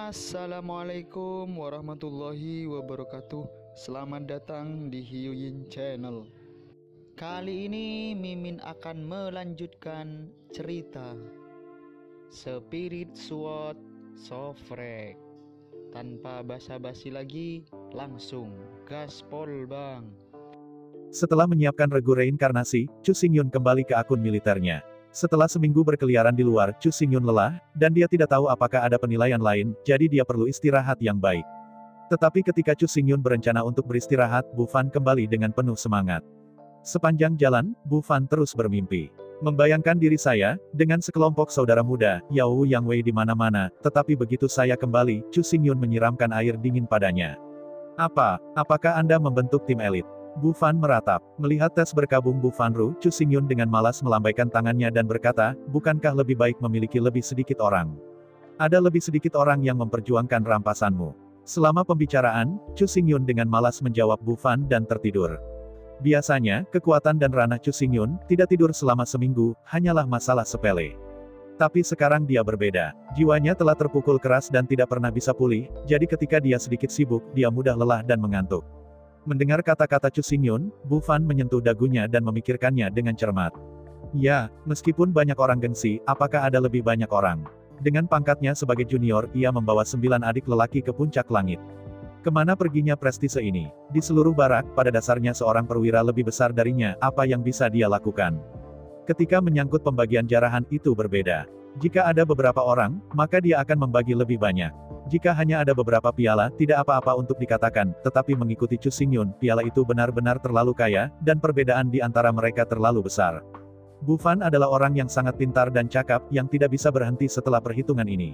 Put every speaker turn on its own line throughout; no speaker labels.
Assalamualaikum warahmatullahi wabarakatuh. Selamat datang di Hyuyin Channel. Kali ini Mimin akan melanjutkan cerita Spirit Sword Sofrek. Tanpa basa-basi lagi, langsung gaspol bang.
Setelah menyiapkan regu reinkarnasi, Chu Xingyun kembali ke akun militernya. Setelah seminggu berkeliaran di luar, Chu Xingyun lelah, dan dia tidak tahu apakah ada penilaian lain, jadi dia perlu istirahat yang baik. Tetapi ketika Chu Xingyun berencana untuk beristirahat, Bu Fan kembali dengan penuh semangat. Sepanjang jalan, Bu Fan terus bermimpi. Membayangkan diri saya, dengan sekelompok saudara muda, Yao Yang Wei di mana-mana, tetapi begitu saya kembali, Chu Xingyun menyiramkan air dingin padanya. Apakah Anda membentuk tim elit? Bu Fan meratap. Melihat tes berkabung Bu Fan Ru, Chu Xingyun dengan malas melambaikan tangannya dan berkata, bukankah lebih baik memiliki lebih sedikit orang? Ada lebih sedikit orang yang memperjuangkan rampasanmu. Selama pembicaraan, Chu Xingyun dengan malas menjawab Bu Fan dan tertidur. Biasanya, kekuatan dan ranah Chu Xingyun, tidak tidur selama seminggu, hanyalah masalah sepele. Tapi sekarang dia berbeda. Jiwanya telah terpukul keras dan tidak pernah bisa pulih, jadi ketika dia sedikit sibuk, dia mudah lelah dan mengantuk. Mendengar kata-kata Chu Xingyun, Bu Fan menyentuh dagunya dan memikirkannya dengan cermat. Ya, meskipun banyak orang gengsi, apakah ada lebih banyak orang? Dengan pangkatnya sebagai junior, ia membawa 9 adik lelaki ke puncak langit. Kemana perginya prestise ini? Di seluruh barak, pada dasarnya seorang perwira lebih besar darinya, apa yang bisa dia lakukan? Ketika menyangkut pembagian jarahan, itu berbeda. Jika ada beberapa orang, maka dia akan membagi lebih banyak. Jika hanya ada beberapa piala, tidak apa-apa untuk dikatakan, tetapi mengikuti Chu Xingyun, piala itu benar-benar terlalu kaya, dan perbedaan di antara mereka terlalu besar. Bu Fan adalah orang yang sangat pintar dan cakap, yang tidak bisa berhenti setelah perhitungan ini.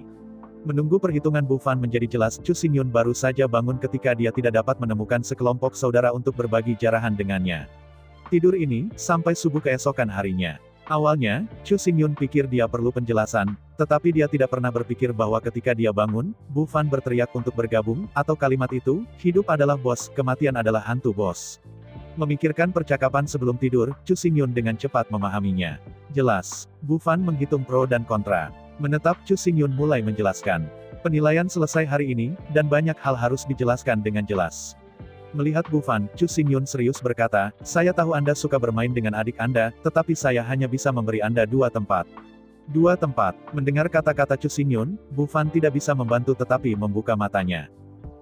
Menunggu perhitungan Bu Fan menjadi jelas, Chu Xingyun baru saja bangun ketika dia tidak dapat menemukan sekelompok saudara untuk berbagi jarahan dengannya. Tidur ini, sampai subuh keesokan harinya. Awalnya, Chu Xingyun pikir dia perlu penjelasan, tetapi dia tidak pernah berpikir bahwa ketika dia bangun, Bu Fan berteriak untuk bergabung, atau kalimat itu, hidup adalah bos, kematian adalah hantu bos. Memikirkan percakapan sebelum tidur, Chu Xingyun dengan cepat memahaminya. Jelas, Bu Fan menghitung pro dan kontra. Menetap, Chu Xingyun mulai menjelaskan. Penilaian selesai hari ini, dan banyak hal harus dijelaskan dengan jelas. Melihat Bu Fan, Chu Xingyun serius berkata, saya tahu Anda suka bermain dengan adik Anda, tetapi saya hanya bisa memberi Anda 2 tempat. 2 tempat. Mendengar kata-kata Chu Xingyun, Bu Fan tidak bisa membantu tetapi membuka matanya.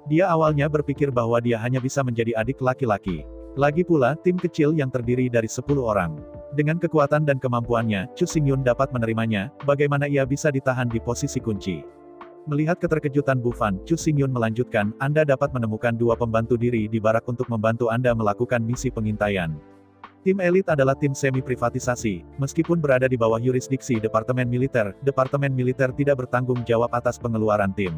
Dia awalnya berpikir bahwa dia hanya bisa menjadi adik laki-laki. Lagi pula, tim kecil yang terdiri dari 10 orang. Dengan kekuatan dan kemampuannya, Chu Xingyun dapat menerimanya, bagaimana ia bisa ditahan di posisi kunci. Melihat keterkejutan Bu Fan, Chu Xingyun melanjutkan, Anda dapat menemukan 2 pembantu diri di barak untuk membantu Anda melakukan misi pengintaian. Tim elit adalah tim semi-privatisasi, meskipun berada di bawah yurisdiksi Departemen Militer tidak bertanggung jawab atas pengeluaran tim.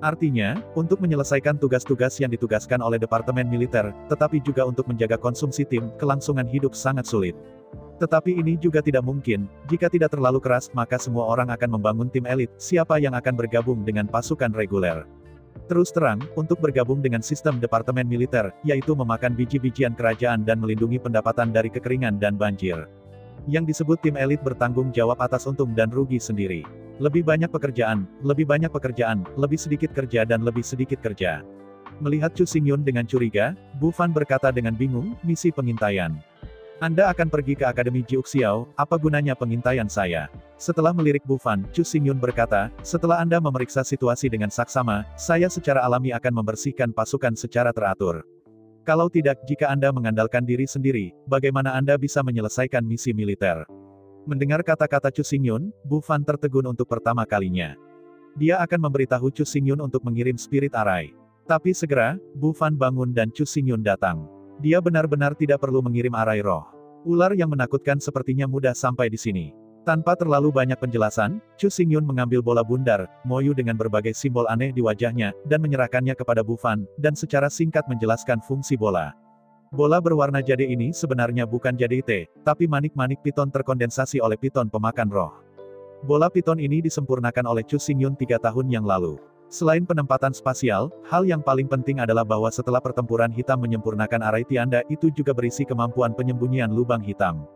Artinya, untuk menyelesaikan tugas-tugas yang ditugaskan oleh Departemen Militer, tetapi juga untuk menjaga konsumsi tim, kelangsungan hidup sangat sulit. Tetapi ini juga tidak mungkin, jika tidak terlalu keras, maka semua orang akan membangun tim elit, siapa yang akan bergabung dengan pasukan reguler. Terus terang, untuk bergabung dengan sistem Departemen Militer, yaitu memakan biji-bijian kerajaan dan melindungi pendapatan dari kekeringan dan banjir. Yang disebut tim elit bertanggung jawab atas untung dan rugi sendiri. Lebih banyak pekerjaan, lebih sedikit kerja dan lebih sedikit kerja. Melihat Chu Xingyun dengan curiga, Bu Fan berkata dengan bingung, misi pengintaian. Anda akan pergi ke Akademi Jiuxiao, apa gunanya pengintaian saya? Setelah melirik Bu Fan, Chu Xingyun berkata, setelah Anda memeriksa situasi dengan saksama, saya secara alami akan membersihkan pasukan secara teratur. Kalau tidak, jika Anda mengandalkan diri sendiri, bagaimana Anda bisa menyelesaikan misi militer? Mendengar kata-kata Chu Xingyun, Bu Fan tertegun untuk pertama kalinya. Dia akan memberitahu Chu Xingyun untuk mengirim spirit arai. Tapi segera, Bu Fan bangun dan Chu Xingyun datang. Dia benar-benar tidak perlu mengirim arai roh. Ular yang menakutkan sepertinya mudah sampai di sini. Tanpa terlalu banyak penjelasan, Chu Xingyun mengambil bola bundar, Moyu dengan berbagai simbol aneh di wajahnya, dan menyerahkannya kepada Bu Fan, dan secara singkat menjelaskan fungsi bola. Bola berwarna jade ini sebenarnya bukan jade IT, tapi manik-manik piton terkondensasi oleh piton pemakan roh. Bola piton ini disempurnakan oleh Chu Xingyun 3 tahun yang lalu. Selain penempatan spasial, hal yang paling penting adalah bahwa setelah pertempuran hitam menyempurnakan arai Tianda, itu juga berisi kemampuan penyembunyian lubang hitam.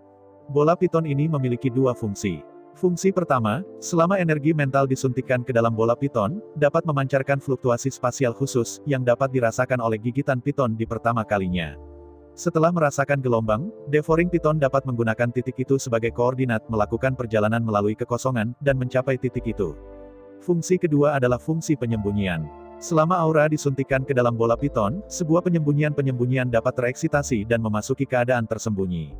Bola piton ini memiliki 2 fungsi. Fungsi pertama, selama energi mental disuntikkan ke dalam bola piton, dapat memancarkan fluktuasi spasial khusus, yang dapat dirasakan oleh gigitan piton di pertama kalinya. Setelah merasakan gelombang, devouring piton dapat menggunakan titik itu sebagai koordinat melakukan perjalanan melalui kekosongan, dan mencapai titik itu. Fungsi kedua adalah fungsi penyembunyian. Selama aura disuntikkan ke dalam bola piton, sebuah penyembunyian dapat tereksitasi dan memasuki keadaan tersembunyi.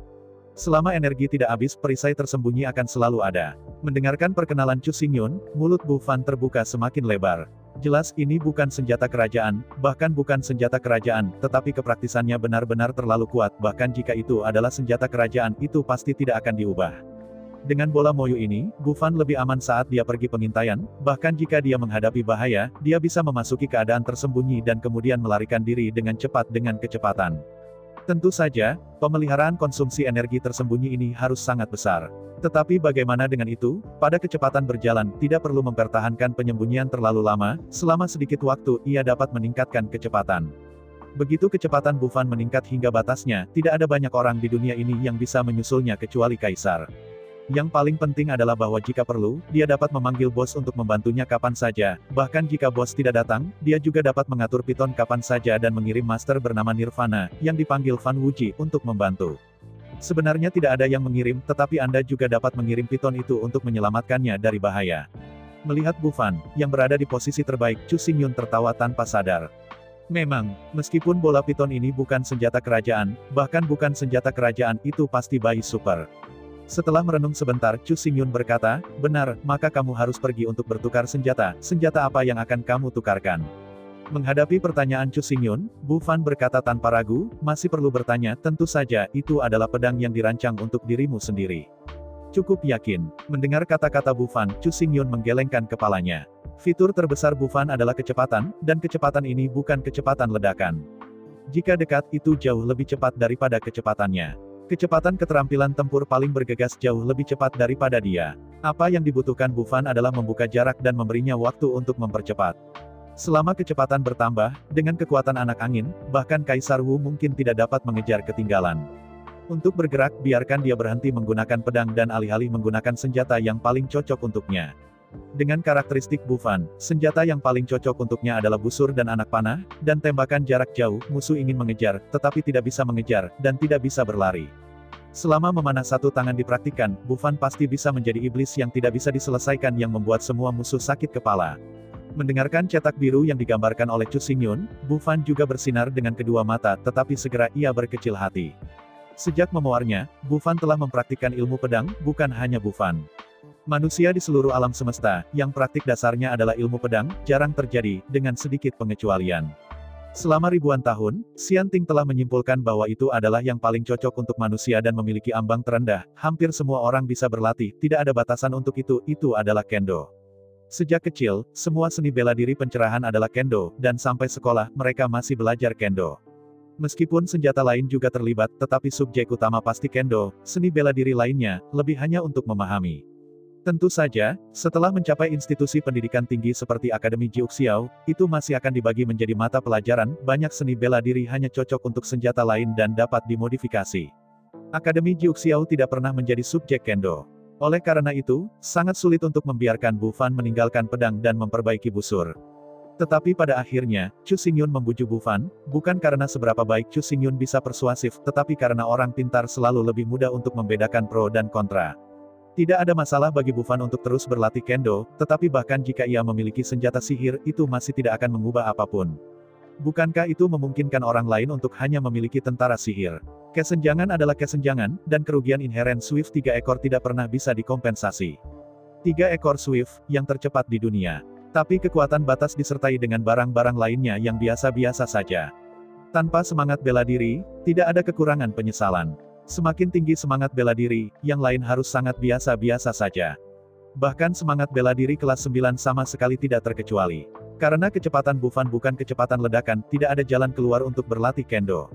Selama energi tidak habis, perisai tersembunyi akan selalu ada. Mendengarkan perkenalan Chu Xingyun, mulut Bu Fan terbuka semakin lebar. Jelas ini bukan senjata kerajaan, bahkan bukan senjata kerajaan, tetapi kepraktisannya benar-benar terlalu kuat, bahkan jika itu adalah senjata kerajaan, itu pasti tidak akan diubah. Dengan bola Moyu ini, Bu Fan lebih aman saat dia pergi pengintaian, bahkan jika dia menghadapi bahaya, dia bisa memasuki keadaan tersembunyi dan kemudian melarikan diri dengan cepat dengan kecepatan. Tentu saja, pemeliharaan konsumsi energi tersembunyi ini harus sangat besar. Tetapi bagaimana dengan itu? Pada kecepatan berjalan, tidak perlu mempertahankan penyembunyian terlalu lama, selama sedikit waktu, ia dapat meningkatkan kecepatan. Begitu kecepatan Bu Fan meningkat hingga batasnya, tidak ada banyak orang di dunia ini yang bisa menyusulnya kecuali Kaisar. Yang paling penting adalah bahwa jika perlu, dia dapat memanggil bos untuk membantunya kapan saja, bahkan jika bos tidak datang, dia juga dapat mengatur piton kapan saja dan mengirim master bernama Nirvana, yang dipanggil Fan Wuji, untuk membantu. Sebenarnya tidak ada yang mengirim, tetapi Anda juga dapat mengirim piton itu untuk menyelamatkannya dari bahaya. Melihat Bu Fan, yang berada di posisi terbaik, Chu Xingyun tertawa tanpa sadar. Memang, meskipun bola piton ini bukan senjata kerajaan, bahkan bukan senjata kerajaan, itu pasti bayi super. Setelah merenung sebentar, Chu Xingyun berkata, benar, maka kamu harus pergi untuk bertukar senjata apa yang akan kamu tukarkan? Menghadapi pertanyaan Chu Xingyun, Bu Fan berkata tanpa ragu, masih perlu bertanya, tentu saja, itu adalah pedang yang dirancang untuk dirimu sendiri. Cukup yakin. Mendengar kata-kata Bu Fan, Chu Xingyun menggelengkan kepalanya. Fitur terbesar Bu Fan adalah kecepatan, dan kecepatan ini bukan kecepatan ledakan. Jika dekat, itu jauh lebih cepat daripada kecepatannya. Kecepatan keterampilan tempur paling bergegas jauh lebih cepat daripada dia. Apa yang dibutuhkan Bu Fan adalah membuka jarak dan memberinya waktu untuk mempercepat. Selama kecepatan bertambah, dengan kekuatan anak angin, bahkan Kaisar Wu mungkin tidak dapat mengejar ketinggalan. Untuk bergerak, biarkan dia berhenti menggunakan pedang dan alih-alih menggunakan senjata yang paling cocok untuknya. Dengan karakteristik Bu Fan, senjata yang paling cocok untuknya adalah busur dan anak panah, dan tembakan jarak jauh. Musuh ingin mengejar, tetapi tidak bisa mengejar, dan tidak bisa berlari. Selama memanah satu tangan dipraktikkan, Bu Fan pasti bisa menjadi iblis yang tidak bisa diselesaikan yang membuat semua musuh sakit kepala. Mendengarkan cetak biru yang digambarkan oleh Chu Xingyun, Bu Fan juga bersinar dengan kedua mata, tetapi segera ia berkecil hati. Sejak memuarnya, Bu Fan telah mempraktikkan ilmu pedang, bukan hanya Bu Fan. Manusia di seluruh alam semesta, yang praktik dasarnya adalah ilmu pedang, jarang terjadi, dengan sedikit pengecualian. Selama ribuan tahun, Xianting telah menyimpulkan bahwa itu adalah yang paling cocok untuk manusia dan memiliki ambang terendah. Hampir semua orang bisa berlatih, tidak ada batasan untuk itu adalah Kendo. Sejak kecil, semua seni bela diri pencerahan adalah Kendo, dan sampai sekolah, mereka masih belajar Kendo. Meskipun senjata lain juga terlibat, tetapi subjek utama pasti Kendo, seni bela diri lainnya, lebih hanya untuk memahami. Tentu saja, setelah mencapai institusi pendidikan tinggi seperti Akademi Jiuxiao, itu masih akan dibagi menjadi mata pelajaran, banyak seni bela diri hanya cocok untuk senjata lain dan dapat dimodifikasi. Akademi Jiuxiao tidak pernah menjadi subjek Kendo. Oleh karena itu, sangat sulit untuk membiarkan Bu Fan meninggalkan pedang dan memperbaiki busur. Tetapi pada akhirnya, Chu Xingyun membujuk Bu Fan, bukan karena seberapa baik Chu Xingyun bisa persuasif, tetapi karena orang pintar selalu lebih mudah untuk membedakan pro dan kontra. Tidak ada masalah bagi Bu Fan untuk terus berlatih Kendo, tetapi bahkan jika ia memiliki senjata sihir, itu masih tidak akan mengubah apapun. Bukankah itu memungkinkan orang lain untuk hanya memiliki tentara sihir? Kesenjangan adalah kesenjangan, dan kerugian inheren Swift 3 ekor tidak pernah bisa dikompensasi. 3 ekor Swift, yang tercepat di dunia. Tapi kekuatan batas disertai dengan barang-barang lainnya yang biasa-biasa saja. Tanpa semangat bela diri, tidak ada kekurangan penyesalan. Semakin tinggi semangat bela diri, yang lain harus sangat biasa-biasa saja. Bahkan semangat bela diri kelas 9 sama sekali tidak terkecuali. Karena kecepatan Bu Fan bukan kecepatan ledakan, tidak ada jalan keluar untuk berlatih Kendo.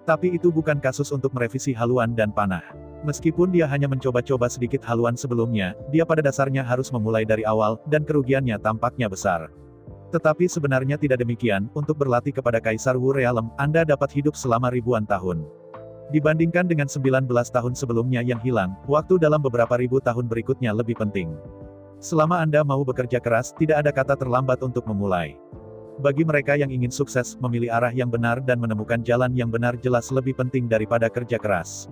Tapi itu bukan kasus untuk merevisi haluan dan panah. Meskipun dia hanya mencoba-coba sedikit haluan sebelumnya, dia pada dasarnya harus memulai dari awal, dan kerugiannya tampaknya besar. Tetapi sebenarnya tidak demikian, untuk berlatih kepada Kaisar Wu Realm, Anda dapat hidup selama ribuan tahun. Dibandingkan dengan 19 tahun sebelumnya yang hilang, waktu dalam beberapa ribu tahun berikutnya lebih penting. Selama Anda mau bekerja keras, tidak ada kata terlambat untuk memulai. Bagi mereka yang ingin sukses, memilih arah yang benar dan menemukan jalan yang benar jelas lebih penting daripada kerja keras.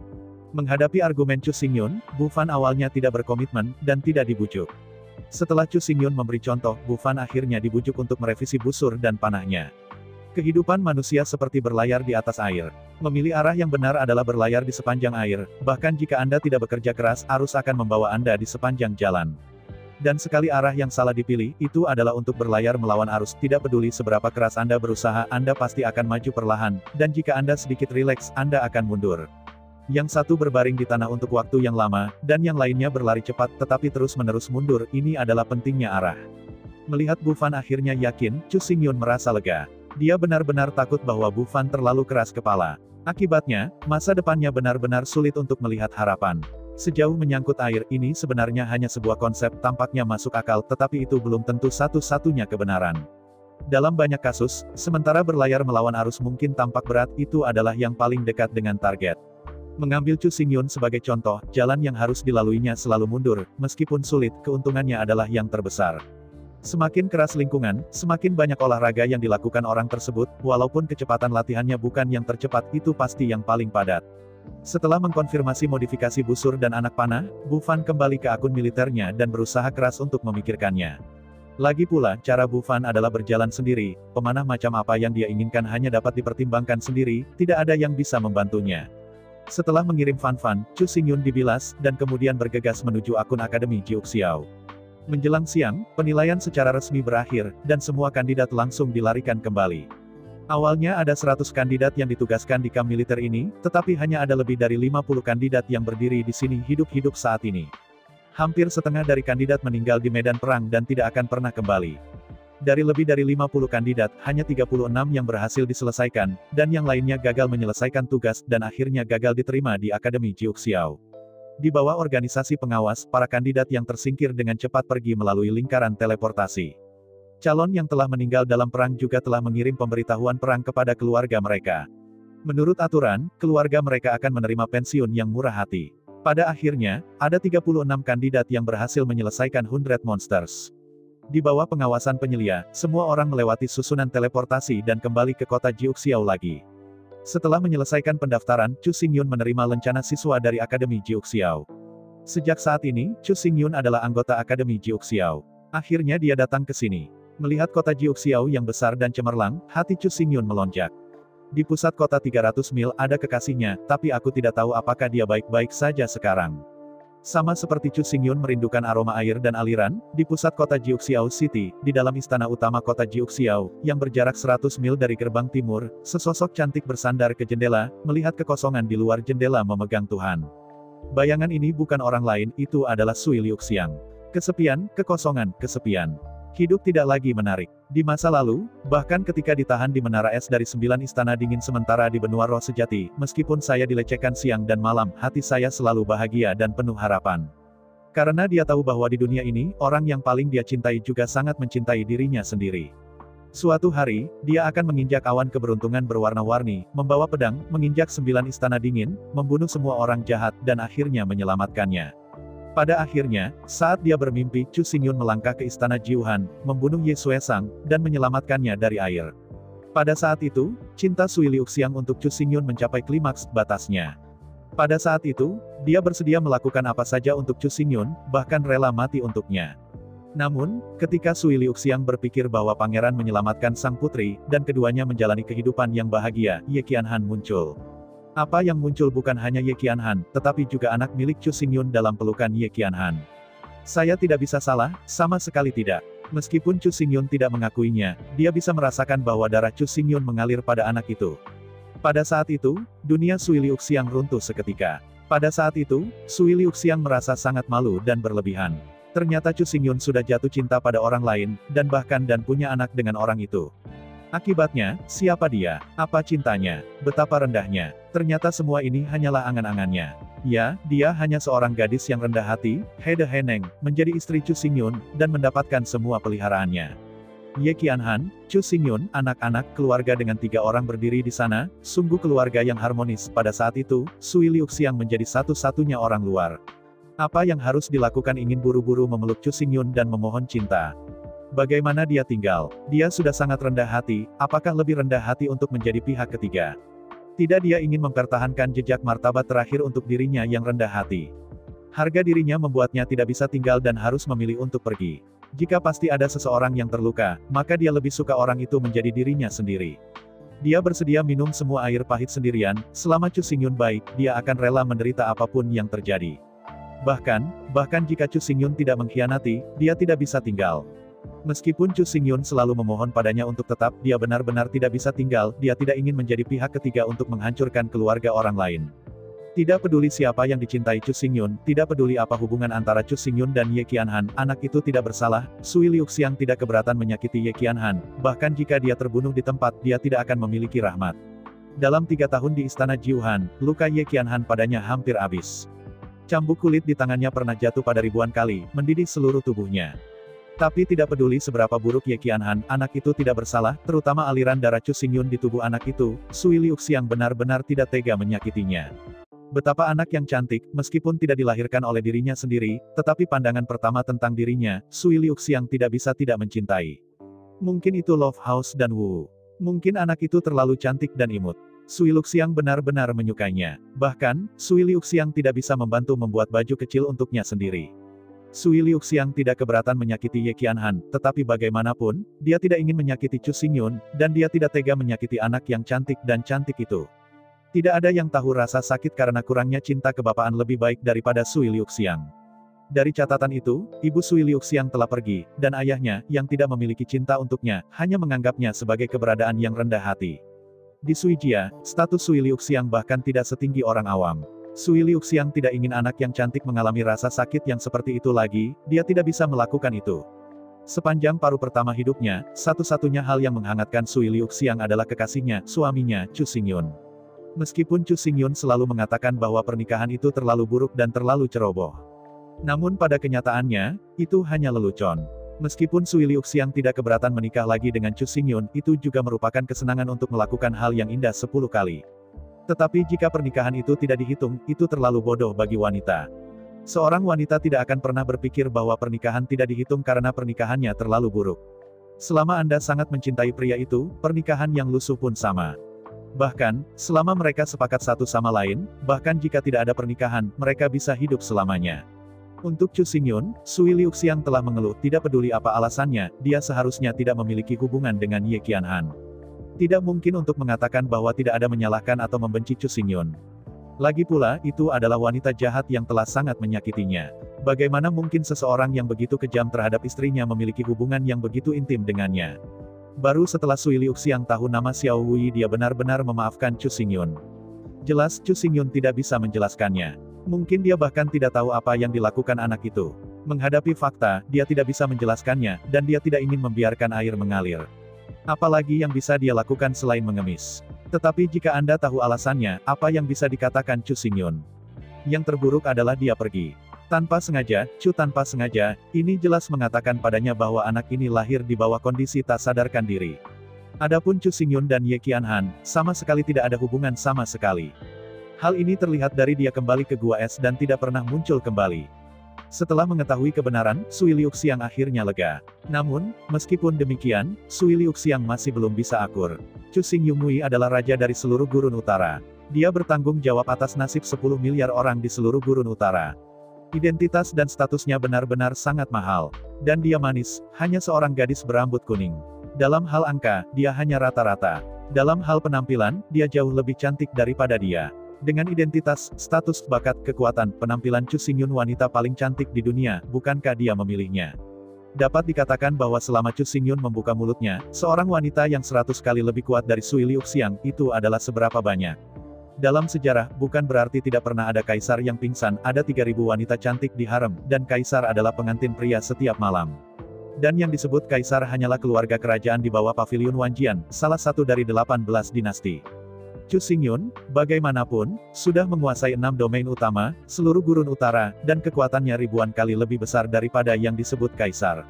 Menghadapi argumen Chu Xingyun, Bu Fan awalnya tidak berkomitmen, dan tidak dibujuk. Setelah Chu Xingyun memberi contoh, Bu Fan akhirnya dibujuk untuk merevisi busur dan panahnya. Kehidupan manusia seperti berlayar di atas air. Memilih arah yang benar adalah berlayar di sepanjang air, bahkan jika Anda tidak bekerja keras, arus akan membawa Anda di sepanjang jalan. Dan sekali arah yang salah dipilih, itu adalah untuk berlayar melawan arus. Tidak peduli seberapa keras Anda berusaha, Anda pasti akan maju perlahan, dan jika Anda sedikit rileks, Anda akan mundur. Yang satu berbaring di tanah untuk waktu yang lama, dan yang lainnya berlari cepat tetapi terus-menerus mundur. Ini adalah pentingnya arah. Melihat Bu Fan akhirnya yakin, Chu Xingyun merasa lega. Dia benar-benar takut bahwa Bu Fan terlalu keras kepala. Akibatnya, masa depannya benar-benar sulit untuk melihat harapan. Sejauh menyangkut air, ini sebenarnya hanya sebuah konsep tampaknya masuk akal, tetapi itu belum tentu satu-satunya kebenaran. Dalam banyak kasus, sementara berlayar melawan arus mungkin tampak berat, itu adalah yang paling dekat dengan target. Mengambil Chu Xingyun sebagai contoh, jalan yang harus dilaluinya selalu mundur, meskipun sulit, keuntungannya adalah yang terbesar. Semakin keras lingkungan, semakin banyak olahraga yang dilakukan orang tersebut, walaupun kecepatan latihannya bukan yang tercepat, itu pasti yang paling padat. Setelah mengkonfirmasi modifikasi busur dan anak panah, Bu Fan kembali ke akun militernya dan berusaha keras untuk memikirkannya. Lagi pula, cara Bu Fan adalah berjalan sendiri, pemanah macam apa yang dia inginkan hanya dapat dipertimbangkan sendiri, tidak ada yang bisa membantunya. Setelah mengirim Fan, Chu Xingyun dibilas, dan kemudian bergegas menuju akun Akademi Jiuxiao. Menjelang siang, penilaian secara resmi berakhir, dan semua kandidat langsung dilarikan kembali. Awalnya ada 100 kandidat yang ditugaskan di kamp militer ini, tetapi hanya ada lebih dari 50 kandidat yang berdiri di sini hidup-hidup saat ini. Hampir setengah dari kandidat meninggal di medan perang dan tidak akan pernah kembali. Dari lebih dari 50 kandidat, hanya 36 yang berhasil diselesaikan, dan yang lainnya gagal menyelesaikan tugas dan akhirnya gagal diterima di Akademi Jiuxiao. Di bawah organisasi pengawas, para kandidat yang tersingkir dengan cepat pergi melalui lingkaran teleportasi. Calon yang telah meninggal dalam perang juga telah mengirim pemberitahuan perang kepada keluarga mereka. Menurut aturan, keluarga mereka akan menerima pensiun yang murah hati. Pada akhirnya, ada 36 kandidat yang berhasil menyelesaikan 100 Monsters. Di bawah pengawasan penyelia, semua orang melewati susunan teleportasi dan kembali ke kota Jiuxiao lagi. Setelah menyelesaikan pendaftaran, Chu Xingyun menerima lencana siswa dari Akademi Jiuxiao. Sejak saat ini, Chu Xingyun adalah anggota Akademi Jiuxiao. Akhirnya dia datang ke sini. Melihat kota Jiuxiao yang besar dan cemerlang, hati Chu Xingyun melonjak. Di pusat kota 300 mil ada kekasihnya, tapi aku tidak tahu apakah dia baik-baik saja sekarang. Sama seperti Chu Xingyun merindukan aroma air dan aliran, di pusat kota Jiuxiao City, di dalam istana utama kota Jiuxiao, yang berjarak 100 mil dari gerbang timur, sesosok cantik bersandar ke jendela, melihat kekosongan di luar jendela memegang Tuhan. Bayangan ini bukan orang lain, itu adalah Sui Liuxiang. Kesepian, kekosongan, kesepian. Hidup tidak lagi menarik. Di masa lalu, bahkan ketika ditahan di menara es dari 9 istana dingin sementara di benua roh sejati, meskipun saya dilecehkan siang dan malam, hati saya selalu bahagia dan penuh harapan. Karena dia tahu bahwa di dunia ini, orang yang paling dia cintai juga sangat mencintai dirinya sendiri. Suatu hari, dia akan menginjak awan keberuntungan berwarna-warni, membawa pedang, menginjak 9 istana dingin, membunuh semua orang jahat, dan akhirnya menyelamatkannya. Pada akhirnya, saat dia bermimpi, Chu Xingyun melangkah ke istana Jiuhan, membunuh Ye Xuesang, dan menyelamatkannya dari air. Pada saat itu, cinta Sui Liuxiang untuk Chu Xingyun mencapai klimaks batasnya. Pada saat itu, dia bersedia melakukan apa saja untuk Chu Xingyun, bahkan rela mati untuknya. Namun, ketika Sui Liuxiang berpikir bahwa pangeran menyelamatkan sang putri, dan keduanya menjalani kehidupan yang bahagia, Ye Qianhan muncul. Apa yang muncul bukan hanya Ye Qianhan, tetapi juga anak milik Chu Xingyun dalam pelukan Ye Qianhan. Saya tidak bisa salah, sama sekali tidak. Meskipun Chu Xingyun tidak mengakuinya, dia bisa merasakan bahwa darah Chu Xingyun mengalir pada anak itu. Pada saat itu, dunia Sui Liuxiang runtuh seketika. Pada saat itu, Sui Liuxiang merasa sangat malu dan berlebihan. Ternyata Chu Xingyun sudah jatuh cinta pada orang lain, dan bahkan punya anak dengan orang itu. Akibatnya, siapa dia? Apa cintanya? Betapa rendahnya. Ternyata semua ini hanyalah angan-angannya. Ya, dia hanya seorang gadis yang rendah hati, He De Heneng, menjadi istri Chu Xingyun, dan mendapatkan semua peliharaannya. Ye Qianhan, Chu Xingyun, anak-anak, keluarga dengan 3 orang berdiri di sana, sungguh keluarga yang harmonis. Pada saat itu, Sui Liuxiang menjadi satu-satunya orang luar. Apa yang harus dilakukan? Ingin buru-buru memeluk Chu Xingyun dan memohon cinta. Bagaimana dia tinggal? Dia sudah sangat rendah hati, apakah lebih rendah hati untuk menjadi pihak ketiga? Tidak, dia ingin mempertahankan jejak martabat terakhir untuk dirinya yang rendah hati. Harga dirinya membuatnya tidak bisa tinggal dan harus memilih untuk pergi. Jika pasti ada seseorang yang terluka, maka dia lebih suka orang itu menjadi dirinya sendiri. Dia bersedia minum semua air pahit sendirian, selama Chu Xingyun baik, dia akan rela menderita apapun yang terjadi. Bahkan jika Chu Xingyun tidak mengkhianati, dia tidak bisa tinggal. Meskipun Chu Xingyun selalu memohon padanya untuk tetap, dia benar-benar tidak bisa tinggal, dia tidak ingin menjadi pihak ketiga untuk menghancurkan keluarga orang lain. Tidak peduli siapa yang dicintai Chu Xingyun, tidak peduli apa hubungan antara Chu Xingyun dan Ye Qianhan, anak itu tidak bersalah, Sui Liuxiang tidak keberatan menyakiti Ye Qianhan, bahkan jika dia terbunuh di tempat, dia tidak akan memiliki rahmat. Dalam 3 tahun di istana Jiuhan, luka Ye Qianhan padanya hampir habis. Cambuk kulit di tangannya pernah jatuh pada ribuan kali, mendidih seluruh tubuhnya. Tapi tidak peduli seberapa buruk Ye Qianhan, anak itu tidak bersalah, terutama aliran darah Chu Xingyun di tubuh anak itu, Sui Liuxiang benar-benar tidak tega menyakitinya. Betapa anak yang cantik, meskipun tidak dilahirkan oleh dirinya sendiri, tetapi pandangan pertama tentang dirinya, Sui Liuxiang tidak bisa tidak mencintai. Mungkin itu love house dan Wu. Mungkin anak itu terlalu cantik dan imut. Sui Liuxiang benar-benar menyukainya. Bahkan, Sui Liuxiang tidak bisa membantu membuat baju kecil untuknya sendiri. Sui Liuxiang tidak keberatan menyakiti Ye Qianhan, tetapi bagaimanapun, dia tidak ingin menyakiti Chu Xingyun, dan dia tidak tega menyakiti anak yang cantik dan cantik itu. Tidak ada yang tahu rasa sakit karena kurangnya cinta kebapaan lebih baik daripada Sui Liuxiang. Dari catatan itu, ibu Sui Liuxiang telah pergi, dan ayahnya, yang tidak memiliki cinta untuknya, hanya menganggapnya sebagai keberadaan yang rendah hati. Di Suijia, status Sui Liuxiang bahkan tidak setinggi orang awam. Sui Liuxiang tidak ingin anak yang cantik mengalami rasa sakit yang seperti itu lagi, dia tidak bisa melakukan itu. Sepanjang paruh pertama hidupnya, satu-satunya hal yang menghangatkan Sui Liuxiang adalah kekasihnya, suaminya, Chu Xingyun. Meskipun Chu Xingyun selalu mengatakan bahwa pernikahan itu terlalu buruk dan terlalu ceroboh. Namun pada kenyataannya, itu hanya lelucon. Meskipun Sui Liuxiang tidak keberatan menikah lagi dengan Chu Xingyun, itu juga merupakan kesenangan untuk melakukan hal yang indah 10 kali. Tetapi jika pernikahan itu tidak dihitung, itu terlalu bodoh bagi wanita. Seorang wanita tidak akan pernah berpikir bahwa pernikahan tidak dihitung karena pernikahannya terlalu buruk. Selama Anda sangat mencintai pria itu, pernikahan yang lusuh pun sama. Bahkan, selama mereka sepakat satu sama lain, bahkan jika tidak ada pernikahan, mereka bisa hidup selamanya. Untuk Chu Xingyun, Sui Liuxiang telah mengeluh, tidak peduli apa alasannya, dia seharusnya tidak memiliki hubungan dengan Ye Qianhan. Tidak mungkin untuk mengatakan bahwa tidak ada menyalahkan atau membenci Chu Xingyun. Lagi pula, itu adalah wanita jahat yang telah sangat menyakitinya. Bagaimana mungkin seseorang yang begitu kejam terhadap istrinya memiliki hubungan yang begitu intim dengannya? Baru setelah Sui Liuxiang tahu nama Xiao Wui, dia benar-benar memaafkan Chu Xingyun. Jelas Chu Xingyun tidak bisa menjelaskannya. Mungkin dia bahkan tidak tahu apa yang dilakukan anak itu. Menghadapi fakta, dia tidak bisa menjelaskannya, dan dia tidak ingin membiarkan air mengalir. Apalagi yang bisa dia lakukan selain mengemis. Tetapi jika Anda tahu alasannya, apa yang bisa dikatakan Chu Xingyun? Yang terburuk adalah dia pergi. Tanpa sengaja, tanpa sengaja, ini jelas mengatakan padanya bahwa anak ini lahir di bawah kondisi tak sadarkan diri. Adapun Chu Xingyun dan Ye Qianhan, sama sekali tidak ada hubungan sama sekali. Hal ini terlihat dari dia kembali ke Gua Es dan tidak pernah muncul kembali. Setelah mengetahui kebenaran, Sui Liuxiang akhirnya lega. Namun, meskipun demikian, Sui Liuxiang masih belum bisa akur. Chu Xingyun adalah raja dari seluruh Gurun Utara. Dia bertanggung jawab atas nasib 10 miliar orang di seluruh Gurun Utara. Identitas dan statusnya benar-benar sangat mahal. Dan dia manis, hanya seorang gadis berambut kuning. Dalam hal angka, dia hanya rata-rata. Dalam hal penampilan, dia jauh lebih cantik daripada dia. Dengan identitas, status, bakat, kekuatan, penampilan Chu Xingyun wanita paling cantik di dunia, bukankah dia memilihnya? Dapat dikatakan bahwa selama Chu Xingyun membuka mulutnya, seorang wanita yang 100 kali lebih kuat dari Sui Liuxiang, itu adalah seberapa banyak. Dalam sejarah, bukan berarti tidak pernah ada kaisar yang pingsan, ada 3.000 wanita cantik di harem, dan kaisar adalah pengantin pria setiap malam. Dan yang disebut kaisar hanyalah keluarga kerajaan di bawah pavilion Wanjian, salah satu dari 18 dinasti. Chu Xingyun, bagaimanapun, sudah menguasai 6 domain utama, seluruh Gurun Utara, dan kekuatannya ribuan kali lebih besar daripada yang disebut kaisar.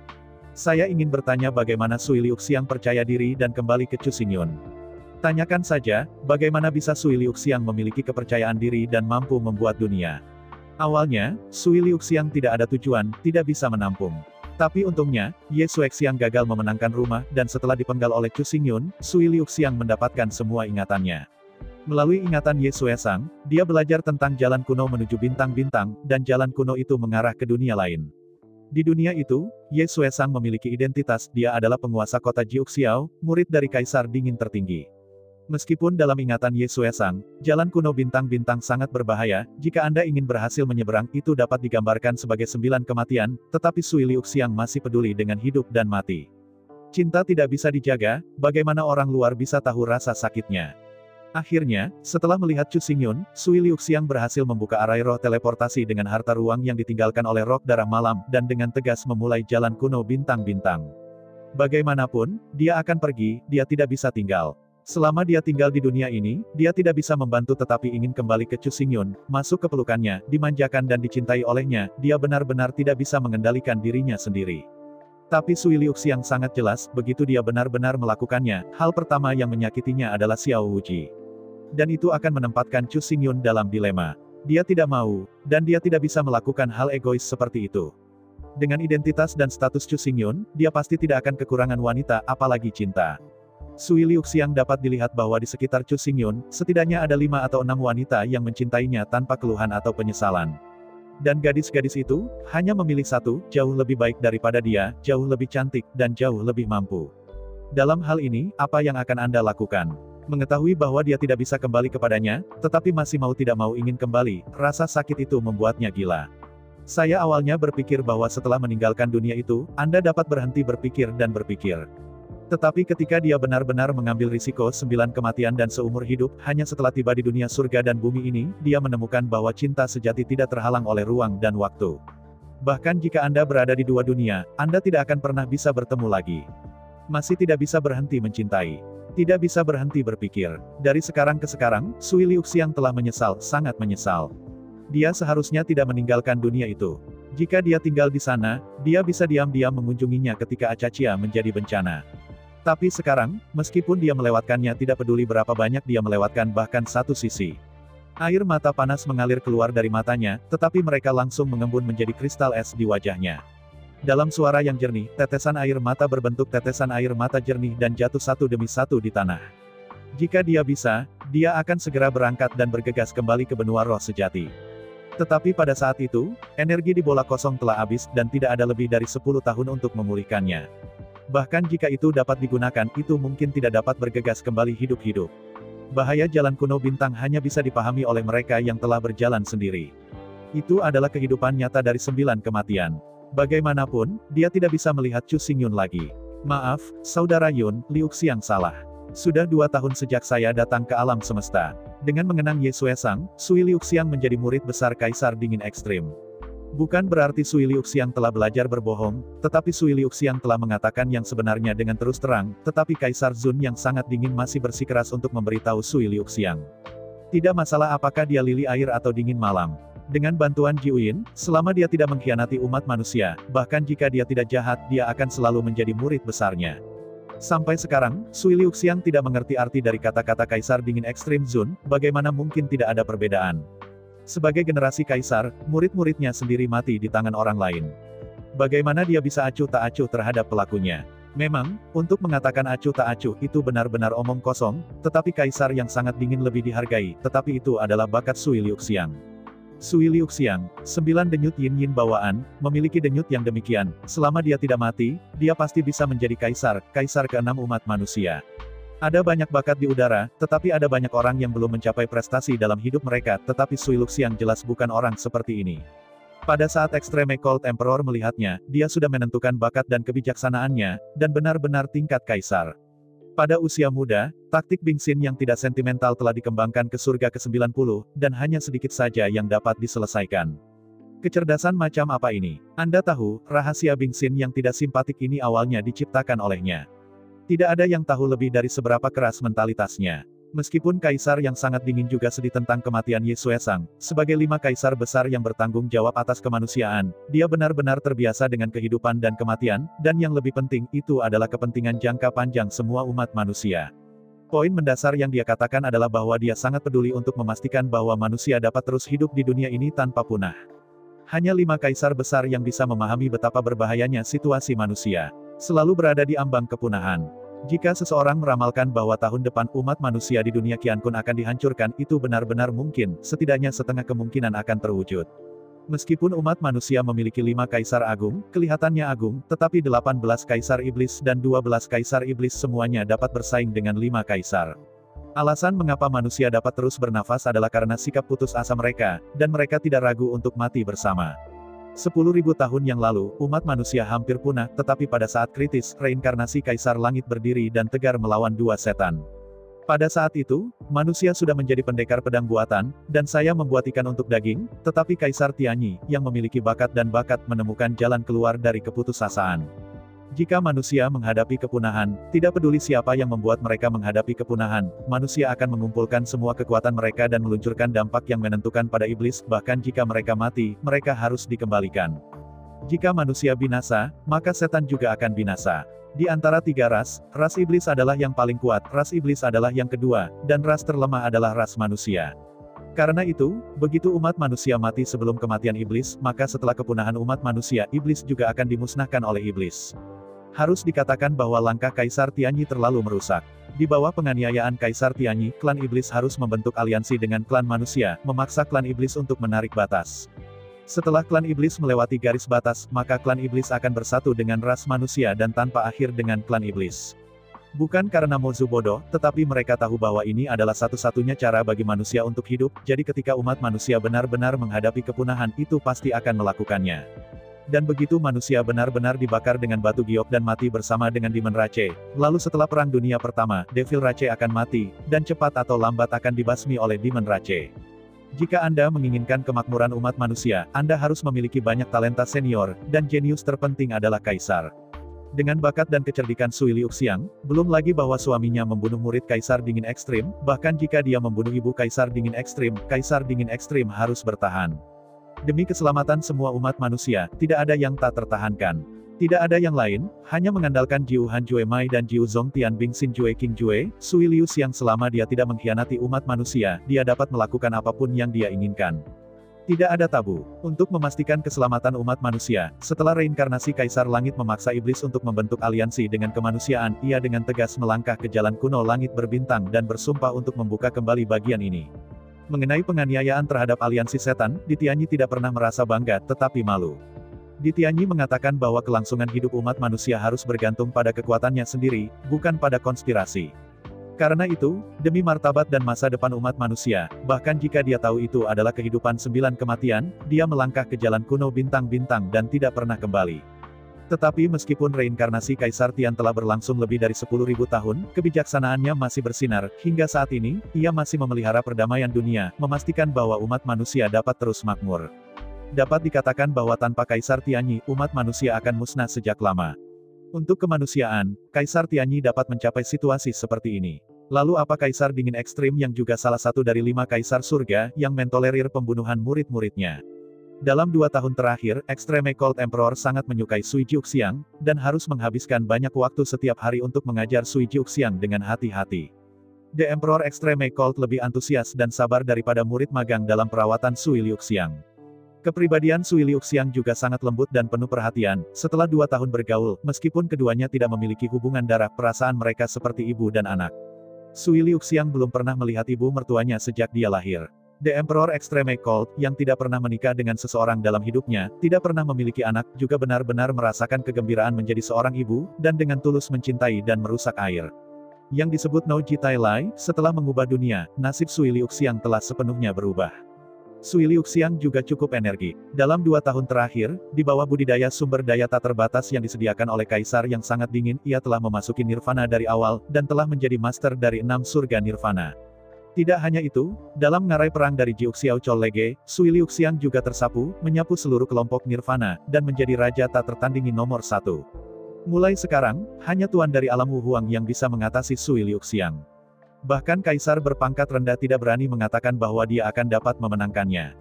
Saya ingin bertanya bagaimana Sui Liuxiang percaya diri dan kembali ke Chu Xingyun. Tanyakan saja, bagaimana bisa Sui Liuxiang memiliki kepercayaan diri dan mampu membuat dunia. Awalnya, Sui Liuxiang tidak ada tujuan, tidak bisa menampung. Tapi untungnya, Ye Xuexiang gagal memenangkan rumah, dan setelah dipenggal oleh Chu Xingyun, Sui Liuxiang mendapatkan semua ingatannya. Melalui ingatan Ye Xuexiang, dia belajar tentang jalan kuno menuju bintang-bintang, dan jalan kuno itu mengarah ke dunia lain. Di dunia itu, Ye Xuexiang memiliki identitas, dia adalah penguasa kota Jiuxiao, murid dari Kaisar Dingin tertinggi. Meskipun dalam ingatan Ye Xuexiang, jalan kuno bintang-bintang sangat berbahaya, jika Anda ingin berhasil menyeberang, itu dapat digambarkan sebagai 9 kematian, tetapi Sui Liuxiang masih peduli dengan hidup dan mati. Cinta tidak bisa dijaga, bagaimana orang luar bisa tahu rasa sakitnya? Akhirnya, setelah melihat Chu Xingyun, Sui Liuxiang berhasil membuka arai roh teleportasi dengan harta ruang yang ditinggalkan oleh Roh Darah Malam, dan dengan tegas memulai jalan kuno bintang-bintang. Bagaimanapun, dia akan pergi, dia tidak bisa tinggal. Selama dia tinggal di dunia ini, dia tidak bisa membantu tetapi ingin kembali ke Chu Xingyun, masuk ke pelukannya, dimanjakan dan dicintai olehnya, dia benar-benar tidak bisa mengendalikan dirinya sendiri. Tapi Sui Liuxiang sangat jelas, begitu dia benar-benar melakukannya, hal pertama yang menyakitinya adalah Xiao Wuji. Dan itu akan menempatkan Chu Xingyun dalam dilema. Dia tidak mau, dan dia tidak bisa melakukan hal egois seperti itu. Dengan identitas dan status Chu Xingyun, dia pasti tidak akan kekurangan wanita, apalagi cinta. Sui Liuxiang dapat dilihat bahwa di sekitar Chu Xingyun, setidaknya ada 5 atau 6 wanita yang mencintainya tanpa keluhan atau penyesalan. Dan gadis-gadis itu, hanya memilih satu, jauh lebih baik daripada dia, jauh lebih cantik, dan jauh lebih mampu. Dalam hal ini, apa yang akan Anda lakukan? Mengetahui bahwa dia tidak bisa kembali kepadanya, tetapi masih mau tidak mau ingin kembali, rasa sakit itu membuatnya gila. Saya awalnya berpikir bahwa setelah meninggalkan dunia itu, Anda dapat berhenti berpikir dan berpikir. Tetapi ketika dia benar-benar mengambil risiko 9 kematian dan seumur hidup, hanya setelah tiba di dunia surga dan bumi ini, dia menemukan bahwa cinta sejati tidak terhalang oleh ruang dan waktu. Bahkan jika Anda berada di dua dunia, Anda tidak akan pernah bisa bertemu lagi. Masih tidak bisa berhenti mencintai. Tidak bisa berhenti berpikir. Dari sekarang ke sekarang, Sui Liuxiang telah menyesal, sangat menyesal. Dia seharusnya tidak meninggalkan dunia itu. Jika dia tinggal di sana, dia bisa diam-diam mengunjunginya ketika Acachia menjadi bencana. Tapi sekarang, meskipun dia melewatkannya tidak peduli berapa banyak dia melewatkan bahkan satu sisi. Air mata panas mengalir keluar dari matanya, tetapi mereka langsung mengembun menjadi kristal es di wajahnya. Dalam suara yang jernih, tetesan air mata berbentuk tetesan air mata jernih dan jatuh satu demi satu di tanah. Jika dia bisa, dia akan segera berangkat dan bergegas kembali ke benua roh sejati. Tetapi pada saat itu, energi di bola kosong telah habis, dan tidak ada lebih dari 10 tahun untuk memulihkannya. Bahkan jika itu dapat digunakan, itu mungkin tidak dapat bergegas kembali hidup-hidup. Bahaya jalan kuno bintang hanya bisa dipahami oleh mereka yang telah berjalan sendiri. Itu adalah kehidupan nyata dari 9 kematian. Bagaimanapun, dia tidak bisa melihat Chu Xingyun lagi. Maaf, Saudara Yun, Liuxiang salah. Sudah 2 tahun sejak saya datang ke alam semesta. Dengan mengenang Ye Xuexiang, Sui Liuxiang menjadi murid besar Kaisar Dingin Ekstrim. Bukan berarti Sui Liuxiang telah belajar berbohong, tetapi Sui Liuxiang telah mengatakan yang sebenarnya dengan terus terang, tetapi Kaisar Zun yang sangat dingin masih bersikeras untuk memberitahu Sui Liuxiang. Tidak masalah apakah dia lili air atau dingin malam. Dengan bantuan Ji Uyin, selama dia tidak mengkhianati umat manusia, bahkan jika dia tidak jahat, dia akan selalu menjadi murid besarnya. Sampai sekarang, Sui Liuxiang tidak mengerti arti dari kata-kata Kaisar Dingin Ekstrim Zun, bagaimana mungkin tidak ada perbedaan. Sebagai generasi kaisar, murid-muridnya sendiri mati di tangan orang lain. Bagaimana dia bisa acuh tak acuh terhadap pelakunya? Memang, untuk mengatakan acuh tak acuh itu benar-benar omong kosong, tetapi kaisar yang sangat dingin lebih dihargai, tetapi itu adalah bakat Sui Liuxiang. Sui Liuxiang, 9 denyut yin-yin bawaan, memiliki denyut yang demikian, selama dia tidak mati, dia pasti bisa menjadi kaisar ke-6 umat manusia. Ada banyak bakat di udara, tetapi ada banyak orang yang belum mencapai prestasi dalam hidup mereka, tetapi Sui Liuxiang jelas bukan orang seperti ini. Pada saat Extreme Cold Emperor melihatnya, dia sudah menentukan bakat dan kebijaksanaannya, dan benar-benar tingkat kaisar. Pada usia muda, taktik Bingxin yang tidak sentimental telah dikembangkan ke surga ke-90, dan hanya sedikit saja yang dapat diselesaikan. Kecerdasan macam apa ini? Anda tahu, rahasia Bingxin yang tidak simpatik ini awalnya diciptakan olehnya. Tidak ada yang tahu lebih dari seberapa keras mentalitasnya. Meskipun kaisar yang sangat dingin juga sedih tentang kematian Ye Xuesang, sebagai 5 kaisar besar yang bertanggung jawab atas kemanusiaan, dia benar-benar terbiasa dengan kehidupan dan kematian, dan yang lebih penting, itu adalah kepentingan jangka panjang semua umat manusia. Poin mendasar yang dia katakan adalah bahwa dia sangat peduli untuk memastikan bahwa manusia dapat terus hidup di dunia ini tanpa punah. Hanya 5 kaisar besar yang bisa memahami betapa berbahayanya situasi manusia. Selalu berada di ambang kepunahan. Jika seseorang meramalkan bahwa tahun depan umat manusia di dunia Qiankun akan dihancurkan, itu benar-benar mungkin, setidaknya setengah kemungkinan akan terwujud. Meskipun umat manusia memiliki 5 kaisar agung, kelihatannya agung, tetapi 18 kaisar iblis dan 12 kaisar iblis semuanya dapat bersaing dengan 5 kaisar. Alasan mengapa manusia dapat terus bernafas adalah karena sikap putus asa mereka, dan mereka tidak ragu untuk mati bersama. 10.000 tahun yang lalu, umat manusia hampir punah, tetapi pada saat kritis, reinkarnasi Kaisar Langit berdiri dan tegar melawan 2 setan. Pada saat itu, manusia sudah menjadi pendekar pedang buatan, dan saya membuat ikan untuk daging, tetapi Kaisar Tianyi, yang memiliki bakat dan bakat menemukan jalan keluar dari keputusasaan. Jika manusia menghadapi kepunahan, tidak peduli siapa yang membuat mereka menghadapi kepunahan, manusia akan mengumpulkan semua kekuatan mereka dan meluncurkan dampak yang menentukan pada iblis, bahkan jika mereka mati, mereka harus dikembalikan. Jika manusia binasa, maka setan juga akan binasa. Di antara 3 ras iblis adalah yang paling kuat, ras iblis adalah yang kedua, dan ras terlemah adalah ras manusia. Karena itu, begitu umat manusia mati sebelum kematian iblis, maka setelah kepunahan umat manusia, iblis juga akan dimusnahkan oleh iblis. Harus dikatakan bahwa langkah Kaisar Tianyi terlalu merusak. Di bawah penganiayaan Kaisar Tianyi, klan iblis harus membentuk aliansi dengan klan manusia, memaksa klan iblis untuk menarik batas. Setelah klan iblis melewati garis batas, maka klan iblis akan bersatu dengan ras manusia dan tanpa akhir dengan klan iblis. Bukan karena Mozu bodoh, tetapi mereka tahu bahwa ini adalah satu-satunya cara bagi manusia untuk hidup, jadi ketika umat manusia benar-benar menghadapi kepunahan, itu pasti akan melakukannya. Dan begitu manusia benar-benar dibakar dengan batu giok dan mati bersama dengan Demon Rache, lalu setelah Perang Dunia Pertama, Devil Rache akan mati, dan cepat atau lambat akan dibasmi oleh Demon Rache. Jika Anda menginginkan kemakmuran umat manusia, Anda harus memiliki banyak talenta senior, dan jenius terpenting adalah Kaisar. Dengan bakat dan kecerdikan Sui Liuxiang, belum lagi bahwa suaminya membunuh murid Kaisar Dingin Ekstrim, bahkan jika dia membunuh ibu Kaisar Dingin Ekstrim harus bertahan. Demi keselamatan semua umat manusia, tidak ada yang tak tertahankan. Tidak ada yang lain, hanya mengandalkan Jiu Han Jue Mai dan Jiu Zong Tian Bing Xin Jue King Jue, Sui Liuxiang selama dia tidak mengkhianati umat manusia, dia dapat melakukan apapun yang dia inginkan. Tidak ada tabu. Untuk memastikan keselamatan umat manusia, setelah reinkarnasi Kaisar Langit memaksa iblis untuk membentuk aliansi dengan kemanusiaan, ia dengan tegas melangkah ke jalan kuno langit berbintang dan bersumpah untuk membuka kembali bagian ini. Mengenai penganiayaan terhadap aliansi setan, Di Tianyi tidak pernah merasa bangga, tetapi malu. Di Tianyi mengatakan bahwa kelangsungan hidup umat manusia harus bergantung pada kekuatannya sendiri, bukan pada konspirasi. Karena itu, demi martabat dan masa depan umat manusia, bahkan jika dia tahu itu adalah kehidupan 9 kematian, dia melangkah ke jalan kuno bintang-bintang dan tidak pernah kembali. Tetapi meskipun reinkarnasi Kaisar Tian telah berlangsung lebih dari 10.000 tahun, kebijaksanaannya masih bersinar, hingga saat ini, ia masih memelihara perdamaian dunia, memastikan bahwa umat manusia dapat terus makmur. Dapat dikatakan bahwa tanpa Kaisar Tianyi, umat manusia akan musnah sejak lama. Untuk kemanusiaan, Kaisar Tianyi dapat mencapai situasi seperti ini. Lalu apa Kaisar Dingin Ekstrim yang juga salah satu dari 5 Kaisar Surga, yang mentolerir pembunuhan murid-muridnya? Dalam 2 tahun terakhir, Extreme Cold Emperor sangat menyukai Sui Jiuxiang, dan harus menghabiskan banyak waktu setiap hari untuk mengajar Sui Jiuxiang dengan hati-hati. The Emperor Extreme Cold lebih antusias dan sabar daripada murid magang dalam perawatan Sui Liuxiang. Kepribadian Sui Liuxiang juga sangat lembut dan penuh perhatian. Setelah 2 tahun bergaul, meskipun keduanya tidak memiliki hubungan darah, perasaan mereka seperti ibu dan anak. Sui Liuxiang belum pernah melihat ibu mertuanya sejak dia lahir. The Emperor Extreme Cold, yang tidak pernah menikah dengan seseorang dalam hidupnya, tidak pernah memiliki anak, juga benar-benar merasakan kegembiraan menjadi seorang ibu, dan dengan tulus mencintai dan merusak air. Yang disebut No Ji Tai Lai, setelah mengubah dunia, nasib Sui Liuxiang telah sepenuhnya berubah. Sui Liuxiang juga cukup energi. Dalam 2 tahun terakhir, di bawah budidaya sumber daya tak terbatas yang disediakan oleh Kaisar yang sangat dingin, ia telah memasuki Nirvana dari awal, dan telah menjadi master dari 6 surga Nirvana. Tidak hanya itu, dalam ngarai perang dari Jiuxiao Cholege, Sui Liuxiang juga tersapu, menyapu seluruh kelompok Nirvana, dan menjadi raja tak tertandingi nomor 1. Mulai sekarang, hanya Tuan dari alam Wuhuang yang bisa mengatasi Sui Liuxiang. Bahkan kaisar berpangkat rendah tidak berani mengatakan bahwa dia akan dapat memenangkannya.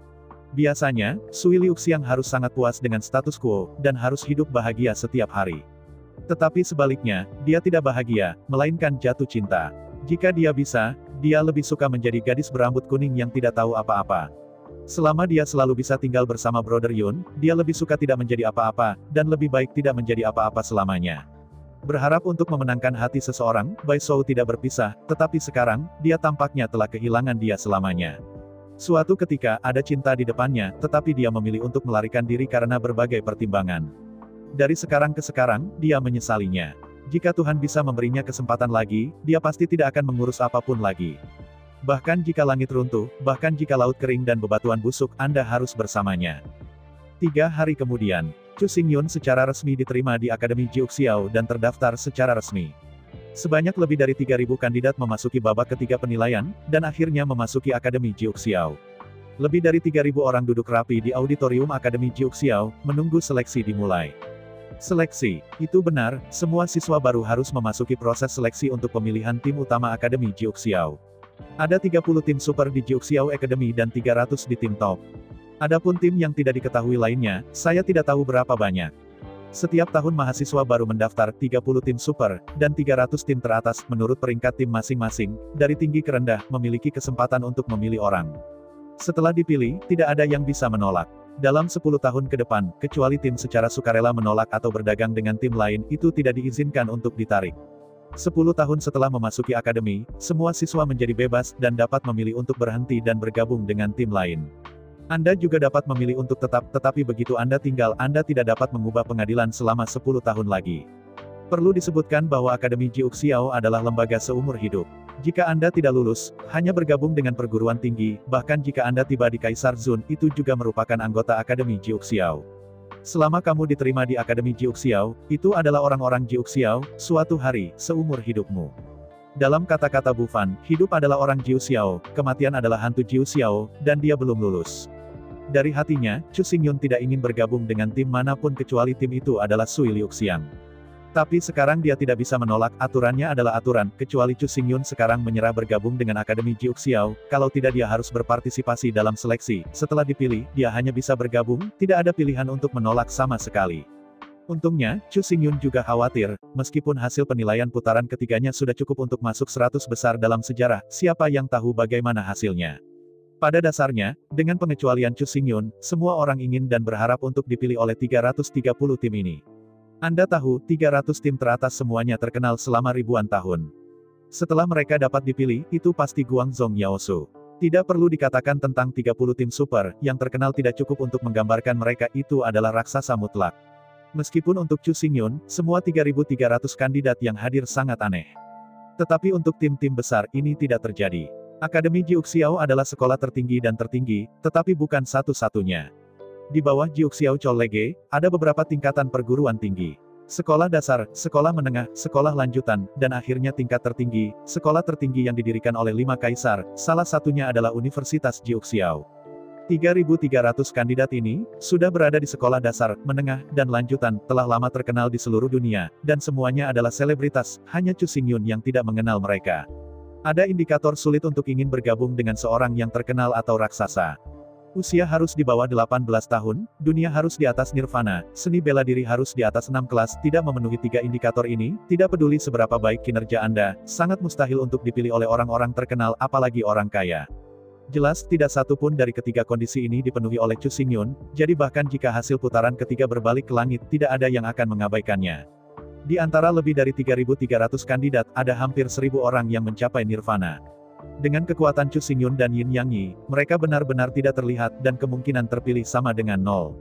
Biasanya, Sui Liuxiang harus sangat puas dengan status quo, dan harus hidup bahagia setiap hari. Tetapi sebaliknya, dia tidak bahagia, melainkan jatuh cinta. Jika dia bisa, dia lebih suka menjadi gadis berambut kuning yang tidak tahu apa-apa. Selama dia selalu bisa tinggal bersama Brother Yun, dia lebih suka tidak menjadi apa-apa, dan lebih baik tidak menjadi apa-apa selamanya. Berharap untuk memenangkan hati seseorang, Bai Shou tidak berpisah, tetapi sekarang, dia tampaknya telah kehilangan dia selamanya. Suatu ketika, ada cinta di depannya, tetapi dia memilih untuk melarikan diri karena berbagai pertimbangan. Dari sekarang ke sekarang, dia menyesalinya. Jika Tuhan bisa memberinya kesempatan lagi, dia pasti tidak akan mengurus apapun lagi. Bahkan jika langit runtuh, bahkan jika laut kering dan bebatuan busuk, Anda harus bersamanya. 3 hari kemudian, Chu Xingyun secara resmi diterima di Akademi Jiuxiao dan terdaftar secara resmi. Sebanyak lebih dari 3.000 kandidat memasuki babak ketiga penilaian, dan akhirnya memasuki Akademi Jiuxiao. Lebih dari 3.000 orang duduk rapi di auditorium Akademi Jiuxiao, menunggu seleksi dimulai. Seleksi, itu benar, semua siswa baru harus memasuki proses seleksi untuk pemilihan tim utama Akademi Jiuxiao. Ada 30 tim super di Jiuxiao Academy dan 300 di tim top. Adapun tim yang tidak diketahui lainnya, saya tidak tahu berapa banyak. Setiap tahun mahasiswa baru mendaftar 30 tim super, dan 300 tim teratas, menurut peringkat tim masing-masing, dari tinggi ke rendah, memiliki kesempatan untuk memilih orang. Setelah dipilih, tidak ada yang bisa menolak. Dalam 10 tahun ke depan, kecuali tim secara sukarela menolak atau berdagang dengan tim lain, itu tidak diizinkan untuk ditarik. 10 tahun setelah memasuki akademi, semua siswa menjadi bebas, dan dapat memilih untuk berhenti dan bergabung dengan tim lain. Anda juga dapat memilih untuk tetap, tetapi begitu Anda tinggal, Anda tidak dapat mengubah pengadilan selama 10 tahun lagi. Perlu disebutkan bahwa Akademi Jiuxiao adalah lembaga seumur hidup. Jika Anda tidak lulus, hanya bergabung dengan perguruan tinggi, bahkan jika Anda tiba di Kaisar Zun, itu juga merupakan anggota Akademi Jiuxiao. Selama kamu diterima di Akademi Jiuxiao, itu adalah orang-orang Jiuxiao, suatu hari, seumur hidupmu. Dalam kata-kata Bu Fan, hidup adalah orang Jiuxiao, kematian adalah hantu Jiuxiao, dan dia belum lulus. Dari hatinya, Chu Xingyun tidak ingin bergabung dengan tim manapun kecuali tim itu adalah Sui Liuxiang. Tapi sekarang dia tidak bisa menolak, aturannya adalah aturan, kecuali Chu Xingyun sekarang menyerah bergabung dengan Akademi Jiuxiao, kalau tidak dia harus berpartisipasi dalam seleksi, setelah dipilih, dia hanya bisa bergabung, tidak ada pilihan untuk menolak sama sekali. Untungnya, Chu Xingyun juga khawatir, meskipun hasil penilaian putaran ketiganya sudah cukup untuk masuk 100 besar dalam sejarah, siapa yang tahu bagaimana hasilnya. Pada dasarnya, dengan pengecualian Chu Xingyun, semua orang ingin dan berharap untuk dipilih oleh 330 tim ini. Anda tahu, 300 tim teratas semuanya terkenal selama ribuan tahun. Setelah mereka dapat dipilih, itu pasti Guangzhong Yaosu. Tidak perlu dikatakan tentang 30 tim super, yang terkenal tidak cukup untuk menggambarkan mereka itu adalah raksasa mutlak. Meskipun untuk Chu Xingyun, semua 3.300 kandidat yang hadir sangat aneh. Tetapi untuk tim-tim besar, ini tidak terjadi. Akademi Jiuxiao adalah sekolah tertinggi dan tertinggi, tetapi bukan satu-satunya. Di bawah Jiuxiao College, ada beberapa tingkatan perguruan tinggi. Sekolah dasar, sekolah menengah, sekolah lanjutan, dan akhirnya tingkat tertinggi, sekolah tertinggi yang didirikan oleh 5 kaisar, salah satunya adalah Universitas Jiuxiao. 3.300 kandidat ini, sudah berada di sekolah dasar, menengah, dan lanjutan, telah lama terkenal di seluruh dunia, dan semuanya adalah selebritas, hanya Chu Xingyun yang tidak mengenal mereka. Ada indikator sulit untuk ingin bergabung dengan seorang yang terkenal atau raksasa. Usia harus di bawah 18 tahun, dunia harus di atas nirvana, seni bela diri harus di atas 6 kelas, tidak memenuhi 3 indikator ini, tidak peduli seberapa baik kinerja Anda, sangat mustahil untuk dipilih oleh orang-orang terkenal, apalagi orang kaya. Jelas, tidak satu pun dari ketiga kondisi ini dipenuhi oleh Chu Xingyun, jadi bahkan jika hasil putaran ketiga berbalik ke langit, tidak ada yang akan mengabaikannya. Di antara lebih dari 3.300 kandidat, ada hampir 1.000 orang yang mencapai nirvana. Dengan kekuatan Chu Xingyun dan Yin Yang Yi, mereka benar-benar tidak terlihat, dan kemungkinan terpilih sama dengan 0.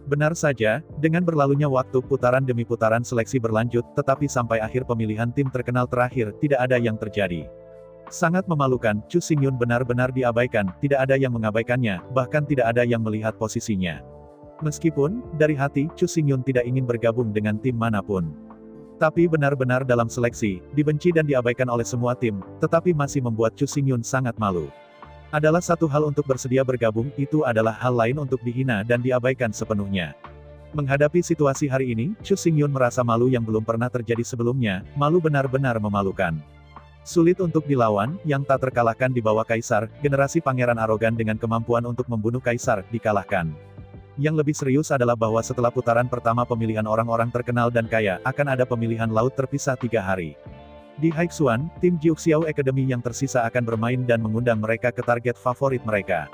Benar saja, dengan berlalunya waktu putaran demi putaran seleksi berlanjut, tetapi sampai akhir pemilihan tim terkenal terakhir, tidak ada yang terjadi. Sangat memalukan, Chu Xingyun benar-benar diabaikan, tidak ada yang mengabaikannya, bahkan tidak ada yang melihat posisinya. Meskipun, dari hati, Chu Xingyun tidak ingin bergabung dengan tim manapun. Tapi benar-benar dalam seleksi, dibenci dan diabaikan oleh semua tim, tetapi masih membuat Chu Xingyun sangat malu. Adalah satu hal untuk bersedia bergabung, itu adalah hal lain untuk dihina dan diabaikan sepenuhnya. Menghadapi situasi hari ini, Chu Xingyun merasa malu yang belum pernah terjadi sebelumnya, malu benar-benar memalukan. Sulit untuk dilawan, yang tak terkalahkan di bawah Kaisar, generasi pangeran arogan dengan kemampuan untuk membunuh Kaisar, dikalahkan. Yang lebih serius adalah bahwa setelah putaran pertama pemilihan orang-orang terkenal dan kaya, akan ada pemilihan laut terpisah 3 hari. Di Haixuan, tim Jiuxiao Academy yang tersisa akan bermain dan mengundang mereka ke target favorit mereka.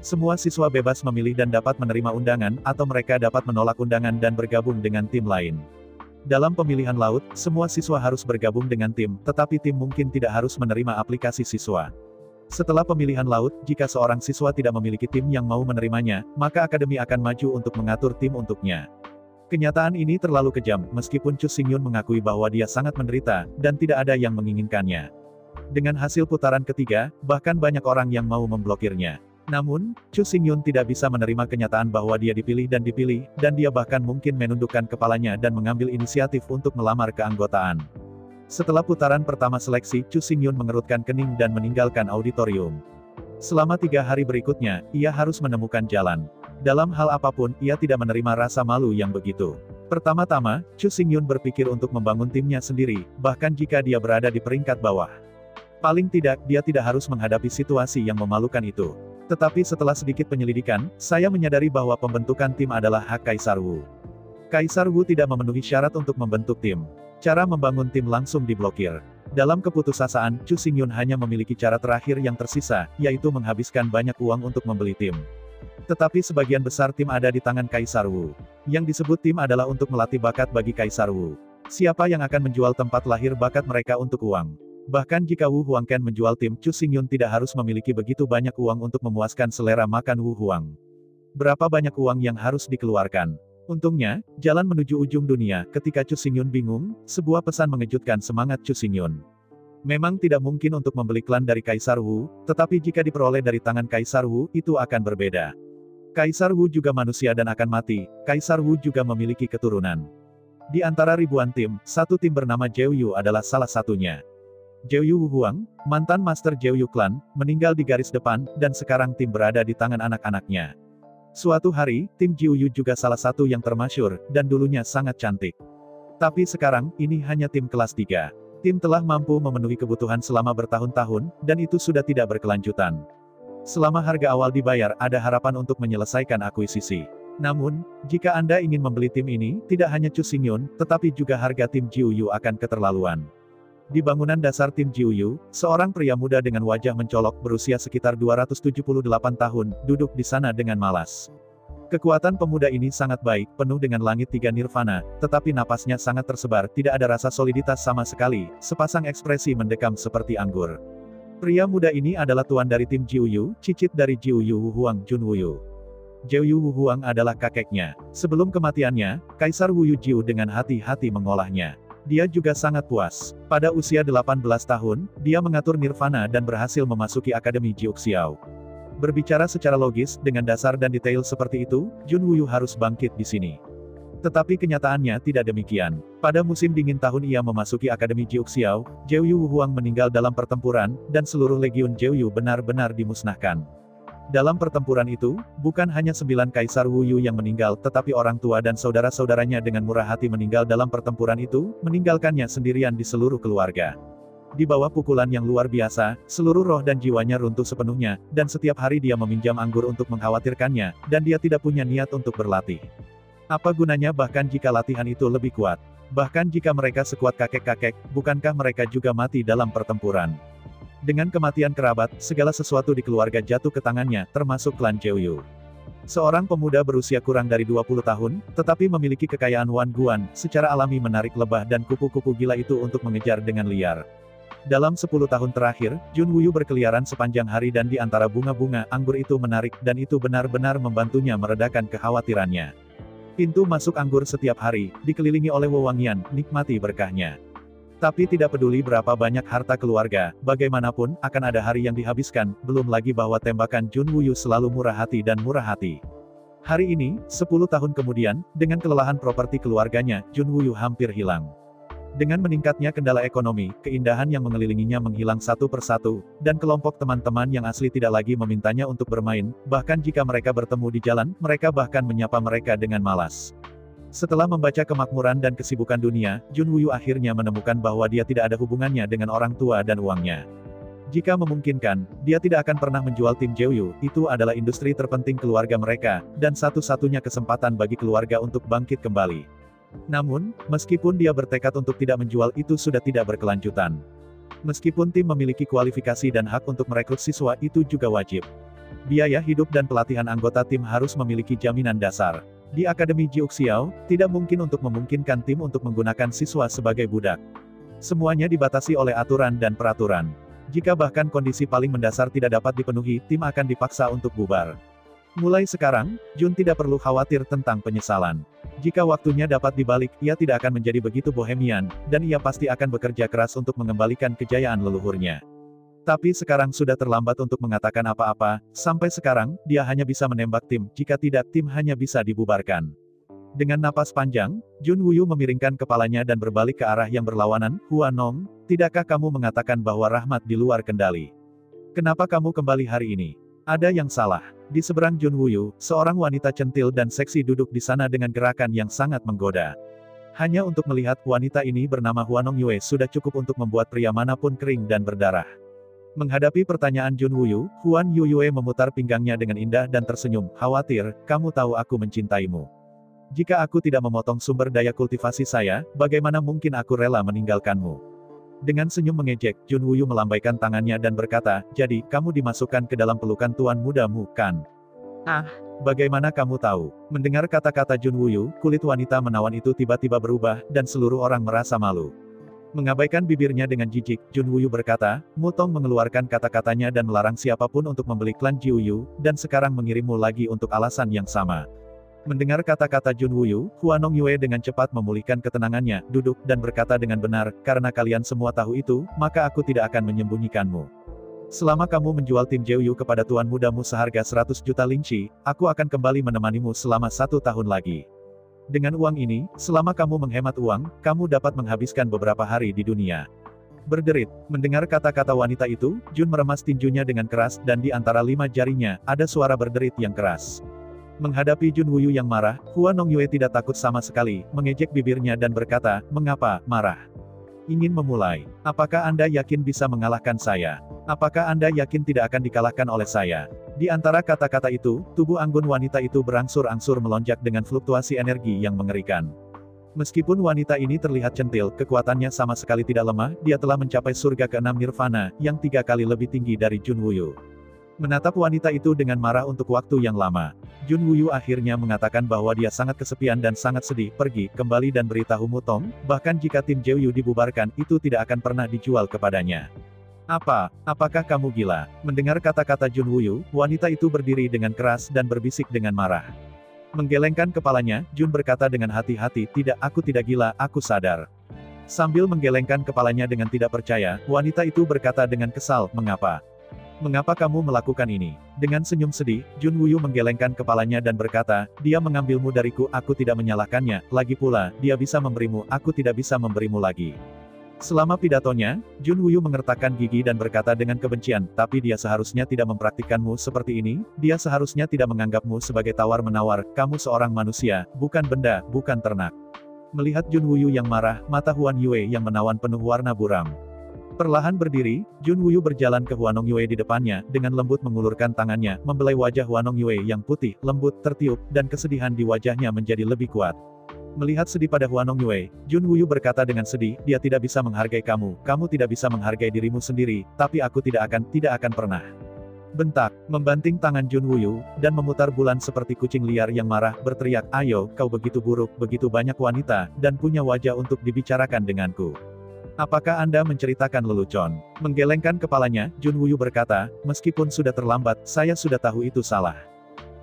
Semua siswa bebas memilih dan dapat menerima undangan, atau mereka dapat menolak undangan dan bergabung dengan tim lain. Dalam pemilihan laut, semua siswa harus bergabung dengan tim, tetapi tim mungkin tidak harus menerima aplikasi siswa. Setelah pemilihan laut, jika seorang siswa tidak memiliki tim yang mau menerimanya, maka akademi akan maju untuk mengatur tim untuknya. Kenyataan ini terlalu kejam, meskipun Chu Xingyun mengakui bahwa dia sangat menderita, dan tidak ada yang menginginkannya. Dengan hasil putaran ketiga, bahkan banyak orang yang mau memblokirnya. Namun, Chu Xingyun tidak bisa menerima kenyataan bahwa dia dipilih, dan dia bahkan mungkin menundukkan kepalanya dan mengambil inisiatif untuk melamar keanggotaan. Setelah putaran pertama seleksi, Chu Xingyun mengerutkan kening dan meninggalkan auditorium. Selama 3 hari berikutnya, ia harus menemukan jalan. Dalam hal apapun, ia tidak menerima rasa malu yang begitu. Pertama-tama, Chu Xingyun berpikir untuk membangun timnya sendiri, bahkan jika dia berada di peringkat bawah. Paling tidak, dia tidak harus menghadapi situasi yang memalukan itu. Tetapi setelah sedikit penyelidikan, saya menyadari bahwa pembentukan tim adalah hak Kaisar Wu. Kaisar Wu tidak memenuhi syarat untuk membentuk tim. Cara membangun tim langsung diblokir. Dalam keputusasaan, Chu Xingyun hanya memiliki cara terakhir yang tersisa, yaitu menghabiskan banyak uang untuk membeli tim. Tetapi sebagian besar tim ada di tangan Kaisar Wu. Yang disebut tim adalah untuk melatih bakat bagi Kaisar Wu. Siapa yang akan menjual tempat lahir bakat mereka untuk uang? Bahkan jika Wu Huangken menjual tim, Chu Xingyun tidak harus memiliki begitu banyak uang untuk memuaskan selera makan Wu Huang. Berapa banyak uang yang harus dikeluarkan? Untungnya, jalan menuju ujung dunia. Ketika Chu Xingyun bingung, sebuah pesan mengejutkan semangat Chu Xingyun. Memang tidak mungkin untuk membeli klan dari Kaisar Wu, tetapi jika diperoleh dari tangan Kaisar Wu, itu akan berbeda. Kaisar Wu juga manusia dan akan mati. Kaisar Wu juga memiliki keturunan. Di antara ribuan tim, satu tim bernama Jiuyu adalah salah satunya. Jiuyu Wu Huang, mantan Master Jiuyu Clan, meninggal di garis depan, dan sekarang tim berada di tangan anak-anaknya. Suatu hari, tim Jiuyu juga salah satu yang termasyur, dan dulunya sangat cantik. Tapi sekarang, ini hanya tim kelas 3. Tim telah mampu memenuhi kebutuhan selama bertahun-tahun, dan itu sudah tidak berkelanjutan. Selama harga awal dibayar, ada harapan untuk menyelesaikan akuisisi. Namun, jika Anda ingin membeli tim ini, tidak hanya Chu Xingyun, tetapi juga harga tim Jiuyu akan keterlaluan. Di bangunan dasar tim Jiuyu, seorang pria muda dengan wajah mencolok berusia sekitar 278 tahun, duduk di sana dengan malas. Kekuatan pemuda ini sangat baik, penuh dengan langit 3 nirvana, tetapi napasnya sangat tersebar, tidak ada rasa soliditas sama sekali, sepasang ekspresi mendekam seperti anggur. Pria muda ini adalah tuan dari tim Jiuyu, cicit dari Jiuyu Wu Huang Junwuyu. Jiuyu Wu Huang adalah kakeknya. Sebelum kematiannya, Kaisar Wu Yujiu dengan hati-hati mengolahnya. Dia juga sangat puas. Pada usia 18 tahun, dia mengatur nirvana dan berhasil memasuki Akademi Jiuxiao. Berbicara secara logis, dengan dasar dan detail seperti itu, Junwuyu harus bangkit di sini. Tetapi kenyataannya tidak demikian. Pada musim dingin tahun ia memasuki Akademi Jiuxiao, Jiuyu Wu Huang meninggal dalam pertempuran, dan seluruh legiun Jiuyu benar-benar dimusnahkan. Dalam pertempuran itu, bukan hanya 9 Kaisar Wu Yu yang meninggal, tetapi orang tua dan saudara-saudaranya dengan murah hati meninggal dalam pertempuran itu, meninggalkannya sendirian di seluruh keluarga. Di bawah pukulan yang luar biasa, seluruh roh dan jiwanya runtuh sepenuhnya, dan setiap hari dia meminjam anggur untuk mengkhawatirkannya, dan dia tidak punya niat untuk berlatih. Apa gunanya bahkan jika latihan itu lebih kuat? Bahkan jika mereka sekuat kakek-kakek, bukankah mereka juga mati dalam pertempuran? Dengan kematian kerabat, segala sesuatu di keluarga jatuh ke tangannya, termasuk klan Jiuyu. Seorang pemuda berusia kurang dari 20 tahun, tetapi memiliki kekayaan Wan Guan, secara alami menarik lebah dan kupu-kupu gila itu untuk mengejar dengan liar. Dalam 10 tahun terakhir, Junwuyu berkeliaran sepanjang hari dan di antara bunga-bunga anggur itu menarik, dan itu benar-benar membantunya meredakan kekhawatirannya. Pintu masuk anggur setiap hari, dikelilingi oleh wewangian, nikmati berkahnya. Tapi tidak peduli berapa banyak harta keluarga, bagaimanapun, akan ada hari yang dihabiskan, belum lagi bahwa tembakan Junwuyu selalu murah hati dan murah hati. Hari ini, 10 tahun kemudian, dengan kelelahan properti keluarganya, Junwuyu hampir hilang. Dengan meningkatnya kendala ekonomi, keindahan yang mengelilinginya menghilang satu persatu, dan kelompok teman-teman yang asli tidak lagi memintanya untuk bermain, bahkan jika mereka bertemu di jalan, mereka bahkan menyapa mereka dengan malas. Setelah membaca kemakmuran dan kesibukan dunia, Jun Woo akhirnya menemukan bahwa dia tidak ada hubungannya dengan orang tua dan uangnya. Jika memungkinkan, dia tidak akan pernah menjual tim Jeoyu, itu adalah industri terpenting keluarga mereka, dan satu-satunya kesempatan bagi keluarga untuk bangkit kembali. Namun, meskipun dia bertekad untuk tidak menjual itu sudah tidak berkelanjutan. Meskipun tim memiliki kualifikasi dan hak untuk merekrut siswa itu juga wajib. Biaya hidup dan pelatihan anggota tim harus memiliki jaminan dasar. Di Akademi Jiuxiao, tidak mungkin untuk memungkinkan tim untuk menggunakan siswa sebagai budak. Semuanya dibatasi oleh aturan dan peraturan. Jika bahkan kondisi paling mendasar tidak dapat dipenuhi, tim akan dipaksa untuk bubar. Mulai sekarang, Jun tidak perlu khawatir tentang penyesalan. Jika waktunya dapat dibalik, ia tidak akan menjadi begitu bohemian, dan ia pasti akan bekerja keras untuk mengembalikan kejayaan leluhurnya. Tapi sekarang sudah terlambat untuk mengatakan apa-apa, sampai sekarang, dia hanya bisa menembak tim, jika tidak tim hanya bisa dibubarkan. Dengan napas panjang, Jun Woo memiringkan kepalanya dan berbalik ke arah yang berlawanan, Huanong, tidakkah kamu mengatakan bahwa rahmat di luar kendali? Kenapa kamu kembali hari ini? Ada yang salah. Di seberang Jun Woo, seorang wanita centil dan seksi duduk di sana dengan gerakan yang sangat menggoda. Hanya untuk melihat wanita ini bernama Huanong Yue sudah cukup untuk membuat pria manapun kering dan berdarah. Menghadapi pertanyaan Jun Woo, Huan Yue memutar pinggangnya dengan indah dan tersenyum, khawatir, kamu tahu aku mencintaimu. Jika aku tidak memotong sumber daya kultivasi saya, bagaimana mungkin aku rela meninggalkanmu? Dengan senyum mengejek, Jun Woo melambaikan tangannya dan berkata, jadi, kamu dimasukkan ke dalam pelukan tuan mudamu, kan? Ah, bagaimana kamu tahu? Mendengar kata-kata Jun Woo, kulit wanita menawan itu tiba-tiba berubah, dan seluruh orang merasa malu. Mengabaikan bibirnya dengan jijik, Jun Woo berkata, Mutong mengeluarkan kata-katanya dan melarang siapapun untuk membeli klan Jiuyu, dan sekarang mengirimmu lagi untuk alasan yang sama. Mendengar kata-kata Jun Woo, Huanong Yue dengan cepat memulihkan ketenangannya, duduk, dan berkata dengan benar, karena kalian semua tahu itu, maka aku tidak akan menyembunyikanmu. Selama kamu menjual tim Jeoyu kepada tuan mudamu seharga 100 juta linci, aku akan kembali menemanimu selama 1 tahun lagi. Dengan uang ini, selama kamu menghemat uang, kamu dapat menghabiskan beberapa hari di dunia. Berderit, mendengar kata-kata wanita itu, Jun meremas tinjunya dengan keras dan di antara 5 jarinya, ada suara berderit yang keras. Menghadapi Jun Woo yang marah, Huanong Yue tidak takut sama sekali, mengejek bibirnya dan berkata, mengapa, marah? Ingin memulai. Apakah Anda yakin bisa mengalahkan saya? Apakah Anda yakin tidak akan dikalahkan oleh saya? Di antara kata-kata itu, tubuh anggun wanita itu berangsur-angsur melonjak dengan fluktuasi energi yang mengerikan. Meskipun wanita ini terlihat centil, kekuatannya sama sekali tidak lemah, dia telah mencapai surga ke-6 Nirvana, yang 3 kali lebih tinggi dari Jun Woo. Menatap wanita itu dengan marah untuk waktu yang lama. Jun Woo akhirnya mengatakan bahwa dia sangat kesepian dan sangat sedih, pergi, kembali dan beritahu Mutong, bahkan jika tim Jeoyu dibubarkan, itu tidak akan pernah dijual kepadanya. Apakah kamu gila? Mendengar kata-kata Jun Woo, wanita itu berdiri dengan keras dan berbisik dengan marah. Menggelengkan kepalanya, Jun berkata dengan hati-hati, tidak, aku tidak gila, aku sadar. Sambil menggelengkan kepalanya dengan tidak percaya, wanita itu berkata dengan kesal, mengapa? Mengapa kamu melakukan ini? Dengan senyum sedih, Jun Woo menggelengkan kepalanya dan berkata, dia mengambilmu dariku, aku tidak menyalahkannya, lagi pula, dia bisa memberimu, aku tidak bisa memberimu lagi. Selama pidatonya, Jun Woo mengertakkan gigi dan berkata dengan kebencian, tapi dia seharusnya tidak mempraktikkanmu seperti ini, dia seharusnya tidak menganggapmu sebagai tawar-menawar, kamu seorang manusia, bukan benda, bukan ternak. Melihat Jun Woo yang marah, mata Huan Yue yang menawan penuh warna buram. Perlahan berdiri, Jun Woo berjalan ke Huanong Yue di depannya, dengan lembut mengulurkan tangannya, membelai wajah Huanong Yue yang putih, lembut, tertiup, dan kesedihan di wajahnya menjadi lebih kuat. Melihat sedih pada Huanong Yue, Jun Woo berkata dengan sedih, dia tidak bisa menghargai kamu, kamu tidak bisa menghargai dirimu sendiri, tapi aku tidak akan pernah. Bentak, membanting tangan Jun Woo, dan memutar bulan seperti kucing liar yang marah, berteriak, ayo, kau begitu buruk, begitu banyak wanita, dan punya wajah untuk dibicarakan denganku. Apakah Anda menceritakan lelucon? Menggelengkan kepalanya, Jun Woo berkata, meskipun sudah terlambat, saya sudah tahu itu salah.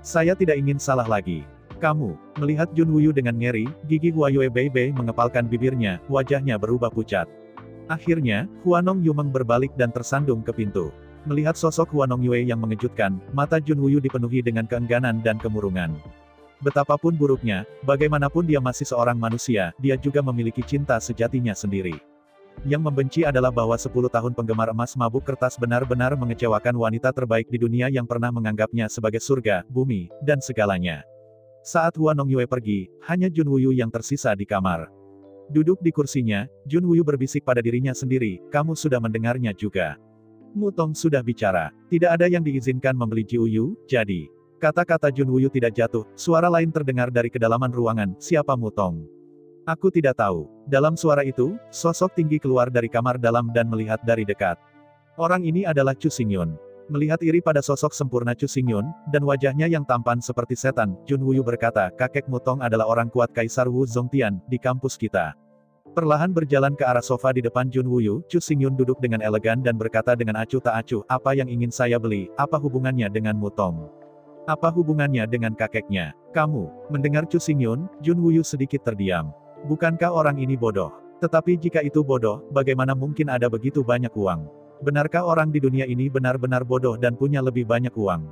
Saya tidak ingin salah lagi. Kamu, melihat Jun Woo dengan ngeri, gigi Hua Yue Bei mengepalkan bibirnya, wajahnya berubah pucat. Akhirnya, Huanong Yumeng berbalik dan tersandung ke pintu. Melihat sosok Huanong Yue yang mengejutkan, mata Jun Woo dipenuhi dengan keengganan dan kemurungan. Betapapun buruknya, bagaimanapun dia masih seorang manusia, dia juga memiliki cinta sejatinya sendiri. Yang membenci adalah bahwa 10 tahun penggemar emas mabuk kertas benar-benar mengecewakan wanita terbaik di dunia yang pernah menganggapnya sebagai surga, bumi, dan segalanya. Saat Hua Nongyue pergi, hanya Jun Wuyu yang tersisa di kamar. Duduk di kursinya, Jun Wuyu berbisik pada dirinya sendiri, kamu sudah mendengarnya juga. Mutong sudah bicara, tidak ada yang diizinkan membeli Jiuyu, jadi. Kata-kata Jun Wuyu tidak jatuh, suara lain terdengar dari kedalaman ruangan, siapa Mutong? Aku tidak tahu. Dalam suara itu, sosok tinggi keluar dari kamar dalam dan melihat dari dekat. Orang ini adalah Chu Xingyun. Melihat iri pada sosok sempurna Chu Xingyun, dan wajahnya yang tampan seperti setan, Jun Wuyu berkata, kakek Mutong adalah orang kuat Kaisar Wu Zongtian, di kampus kita. Perlahan berjalan ke arah sofa di depan Jun Wuyu, Chu Xingyun duduk dengan elegan dan berkata dengan acuh tak acuh, apa yang ingin saya beli, apa hubungannya dengan Mutong? Apa hubungannya dengan kakeknya? Kamu, mendengar Chu Xingyun, Jun Wuyu sedikit terdiam. Bukankah orang ini bodoh? Tetapi jika itu bodoh, bagaimana mungkin ada begitu banyak uang? Benarkah orang di dunia ini benar-benar bodoh dan punya lebih banyak uang?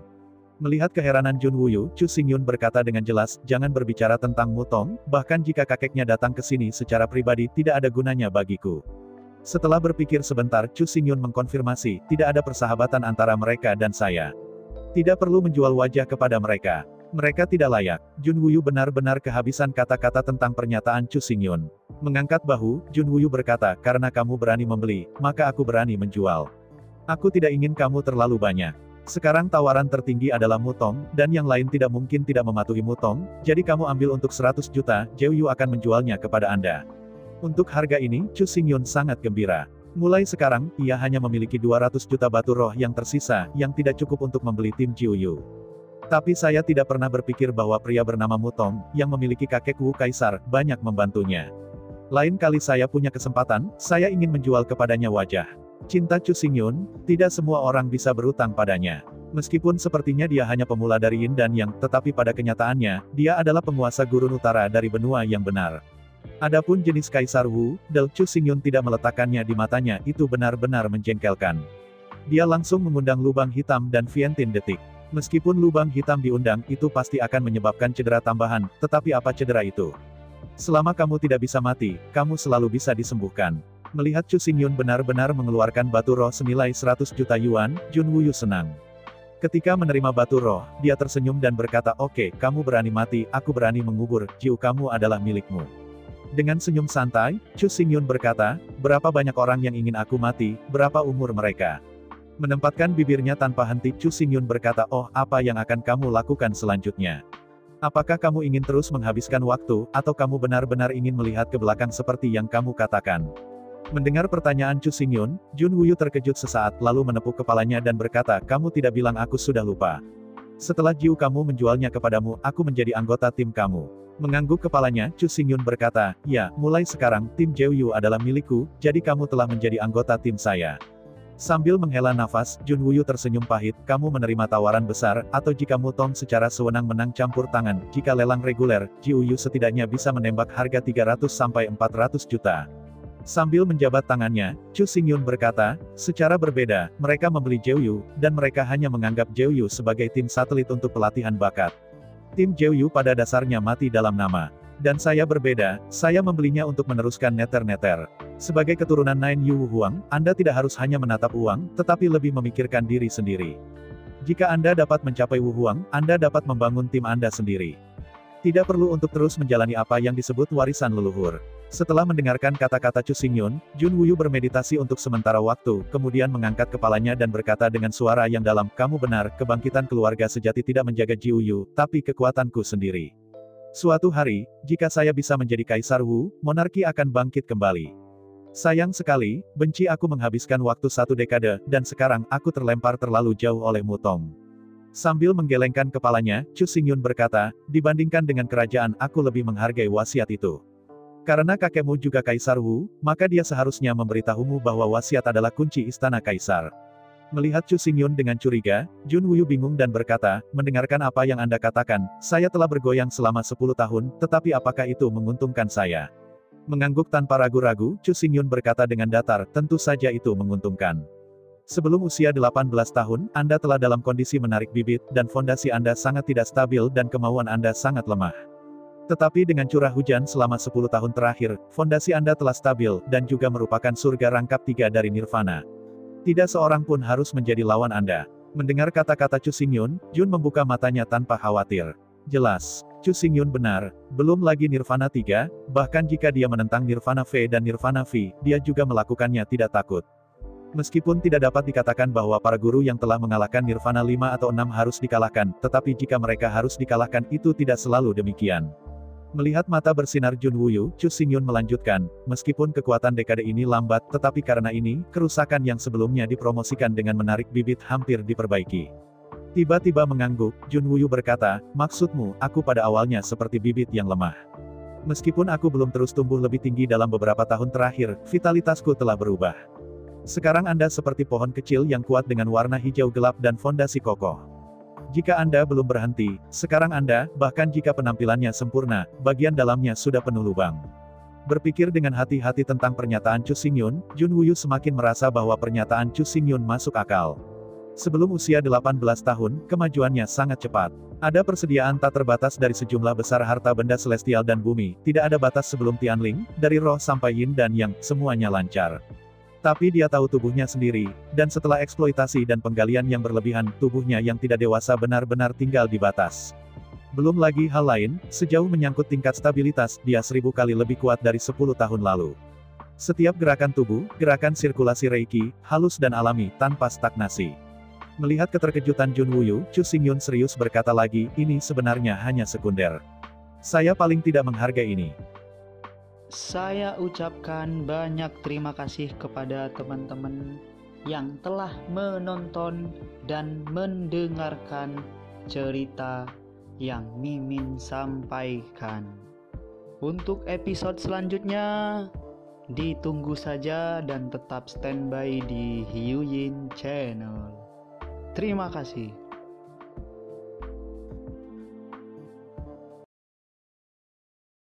Melihat keheranan Jun Wuyu, Chu Xingyun berkata dengan jelas, jangan berbicara tentang Mutong, bahkan jika kakeknya datang ke sini secara pribadi tidak ada gunanya bagiku. Setelah berpikir sebentar, Chu Xingyun mengkonfirmasi, tidak ada persahabatan antara mereka dan saya. Tidak perlu menjual wajah kepada mereka. Mereka tidak layak. Jun Wuyu benar-benar kehabisan kata-kata tentang pernyataan Chu Xingyun. Mengangkat bahu, Jun Wuyu berkata, karena kamu berani membeli, maka aku berani menjual. Aku tidak ingin kamu terlalu banyak. Sekarang tawaran tertinggi adalah Mutong, dan yang lain tidak mungkin tidak mematuhi Mutong, jadi kamu ambil untuk 100 juta, Jiuyu akan menjualnya kepada Anda. Untuk harga ini, Chu Xingyun sangat gembira. Mulai sekarang, ia hanya memiliki 200 juta batu roh yang tersisa, yang tidak cukup untuk membeli tim Jiuyu. Tapi saya tidak pernah berpikir bahwa pria bernama Mutong, yang memiliki kakek Wu Kaisar, banyak membantunya. Lain kali saya punya kesempatan, saya ingin menjual kepadanya wajah. Cinta Chu Xingyun, tidak semua orang bisa berutang padanya. Meskipun sepertinya dia hanya pemula dari Yin dan Yang, tetapi pada kenyataannya, dia adalah penguasa gurun utara dari benua yang benar. Adapun jenis Kaisar Wu, Chu Xingyun tidak meletakkannya di matanya, itu benar-benar menjengkelkan. Dia langsung mengundang lubang hitam dan Vientin detik. Meskipun lubang hitam diundang, itu pasti akan menyebabkan cedera tambahan, tetapi apa cedera itu? Selama kamu tidak bisa mati, kamu selalu bisa disembuhkan. Melihat Chu Xingyun benar-benar mengeluarkan batu roh senilai 100 juta yuan, Jun Wuyu senang. Ketika menerima batu roh, dia tersenyum dan berkata, oke, kamu berani mati, aku berani mengubur, jiu kamu adalah milikmu. Dengan senyum santai, Chu Xingyun berkata, berapa banyak orang yang ingin aku mati, berapa umur mereka? Menempatkan bibirnya tanpa henti, Chu Xingyun berkata, oh, apa yang akan kamu lakukan selanjutnya? Apakah kamu ingin terus menghabiskan waktu, atau kamu benar-benar ingin melihat ke belakang seperti yang kamu katakan? Mendengar pertanyaan Chu Xingyun, Jun Wuyu terkejut sesaat, lalu menepuk kepalanya dan berkata, kamu tidak bilang aku sudah lupa. Setelah jiu kamu menjualnya kepadamu, aku menjadi anggota tim kamu. Mengangguk kepalanya, Chu Xingyun berkata, ya, mulai sekarang, tim Jiuyu adalah milikku, jadi kamu telah menjadi anggota tim saya. Sambil menghela nafas, Jun Wuyu tersenyum pahit, kamu menerima tawaran besar, atau jika Mutong secara sewenang-wenang campur tangan, jika lelang reguler, Jiuyu setidaknya bisa menembak harga 300 sampai 400 juta. Sambil menjabat tangannya, Chu Xingyun berkata, secara berbeda, mereka membeli Jiuyu, dan mereka hanya menganggap Jiuyu sebagai tim satelit untuk pelatihan bakat. Tim Jiuyu pada dasarnya mati dalam nama. Dan saya berbeda, saya membelinya untuk meneruskan neter-neter. Sebagai keturunan Nine Yu Huang, Anda tidak harus hanya menatap uang, tetapi lebih memikirkan diri sendiri. Jika Anda dapat mencapai Wu Huang, Anda dapat membangun tim Anda sendiri. Tidak perlu untuk terus menjalani apa yang disebut warisan leluhur. Setelah mendengarkan kata-kata Chu Xingyun, Jun Wuyu bermeditasi untuk sementara waktu, kemudian mengangkat kepalanya dan berkata dengan suara yang dalam, kamu benar, kebangkitan keluarga sejati tidak menjaga Jiuyu, tapi kekuatanku sendiri. Suatu hari, jika saya bisa menjadi Kaisar Wu, monarki akan bangkit kembali. Sayang sekali, benci aku menghabiskan waktu 1 dekade, dan sekarang, aku terlempar terlalu jauh oleh Mutong. Sambil menggelengkan kepalanya, Chu Xingyun berkata, dibandingkan dengan kerajaan, aku lebih menghargai wasiat itu. Karena kakekmu juga Kaisar Wu, maka dia seharusnya memberitahumu bahwa wasiat adalah kunci istana Kaisar. Melihat Chu Xingyun dengan curiga, Jun Wuyu bingung dan berkata, mendengarkan apa yang Anda katakan, saya telah bergoyang selama 10 tahun, tetapi apakah itu menguntungkan saya? Mengangguk tanpa ragu-ragu, Chu Xingyun berkata dengan datar, tentu saja itu menguntungkan. Sebelum usia 18 tahun, Anda telah dalam kondisi menarik bibit, dan fondasi Anda sangat tidak stabil dan kemauan Anda sangat lemah. Tetapi dengan curah hujan selama 10 tahun terakhir, fondasi Anda telah stabil, dan juga merupakan surga rangkap 3 dari Nirvana. Tidak seorang pun harus menjadi lawan Anda. Mendengar kata-kata Chu Xingyun, Jun membuka matanya tanpa khawatir. Jelas. Chu Xingyun benar, belum lagi Nirvana 3, bahkan jika dia menentang Nirvana V dan Nirvana V, dia juga melakukannya tidak takut. Meskipun tidak dapat dikatakan bahwa para guru yang telah mengalahkan Nirvana 5 atau 6 harus dikalahkan, tetapi jika mereka harus dikalahkan itu tidak selalu demikian. Melihat mata bersinar Jun Wuyu, Chu Xingyun melanjutkan, meskipun kekuatan dekade ini lambat, tetapi karena ini, kerusakan yang sebelumnya dipromosikan dengan menarik bibit hampir diperbaiki. Tiba-tiba mengangguk, Jun Wuyu berkata, maksudmu, aku pada awalnya seperti bibit yang lemah. Meskipun aku belum terus tumbuh lebih tinggi dalam beberapa tahun terakhir, vitalitasku telah berubah. Sekarang Anda seperti pohon kecil yang kuat dengan warna hijau gelap dan fondasi kokoh. Jika Anda belum berhenti, sekarang Anda, bahkan jika penampilannya sempurna, bagian dalamnya sudah penuh lubang. Berpikir dengan hati-hati tentang pernyataan Chu Xingyun, Jun Wuyu semakin merasa bahwa pernyataan Chu Xingyun masuk akal. Sebelum usia 18 tahun, kemajuannya sangat cepat. Ada persediaan tak terbatas dari sejumlah besar harta benda celestial dan bumi, tidak ada batas sebelum Tianling, dari roh sampai yin dan yang, semuanya lancar. Tapi dia tahu tubuhnya sendiri, dan setelah eksploitasi dan penggalian yang berlebihan, tubuhnya yang tidak dewasa benar-benar tinggal di batas. Belum lagi hal lain, sejauh menyangkut tingkat stabilitas, dia 1000 kali lebih kuat dari 10 tahun lalu. Setiap gerakan tubuh, gerakan sirkulasi Reiki, halus dan alami, tanpa stagnasi. Melihat keterkejutan Jun Wuyu, Chu Xingyun serius berkata lagi, ini sebenarnya hanya sekunder. Saya paling tidak menghargai ini.
Saya ucapkan banyak terima kasih kepada teman-teman yang telah menonton dan mendengarkan cerita yang Mimin sampaikan. Untuk episode selanjutnya, ditunggu saja dan tetap standby di Hiu Yin Channel. Terima kasih.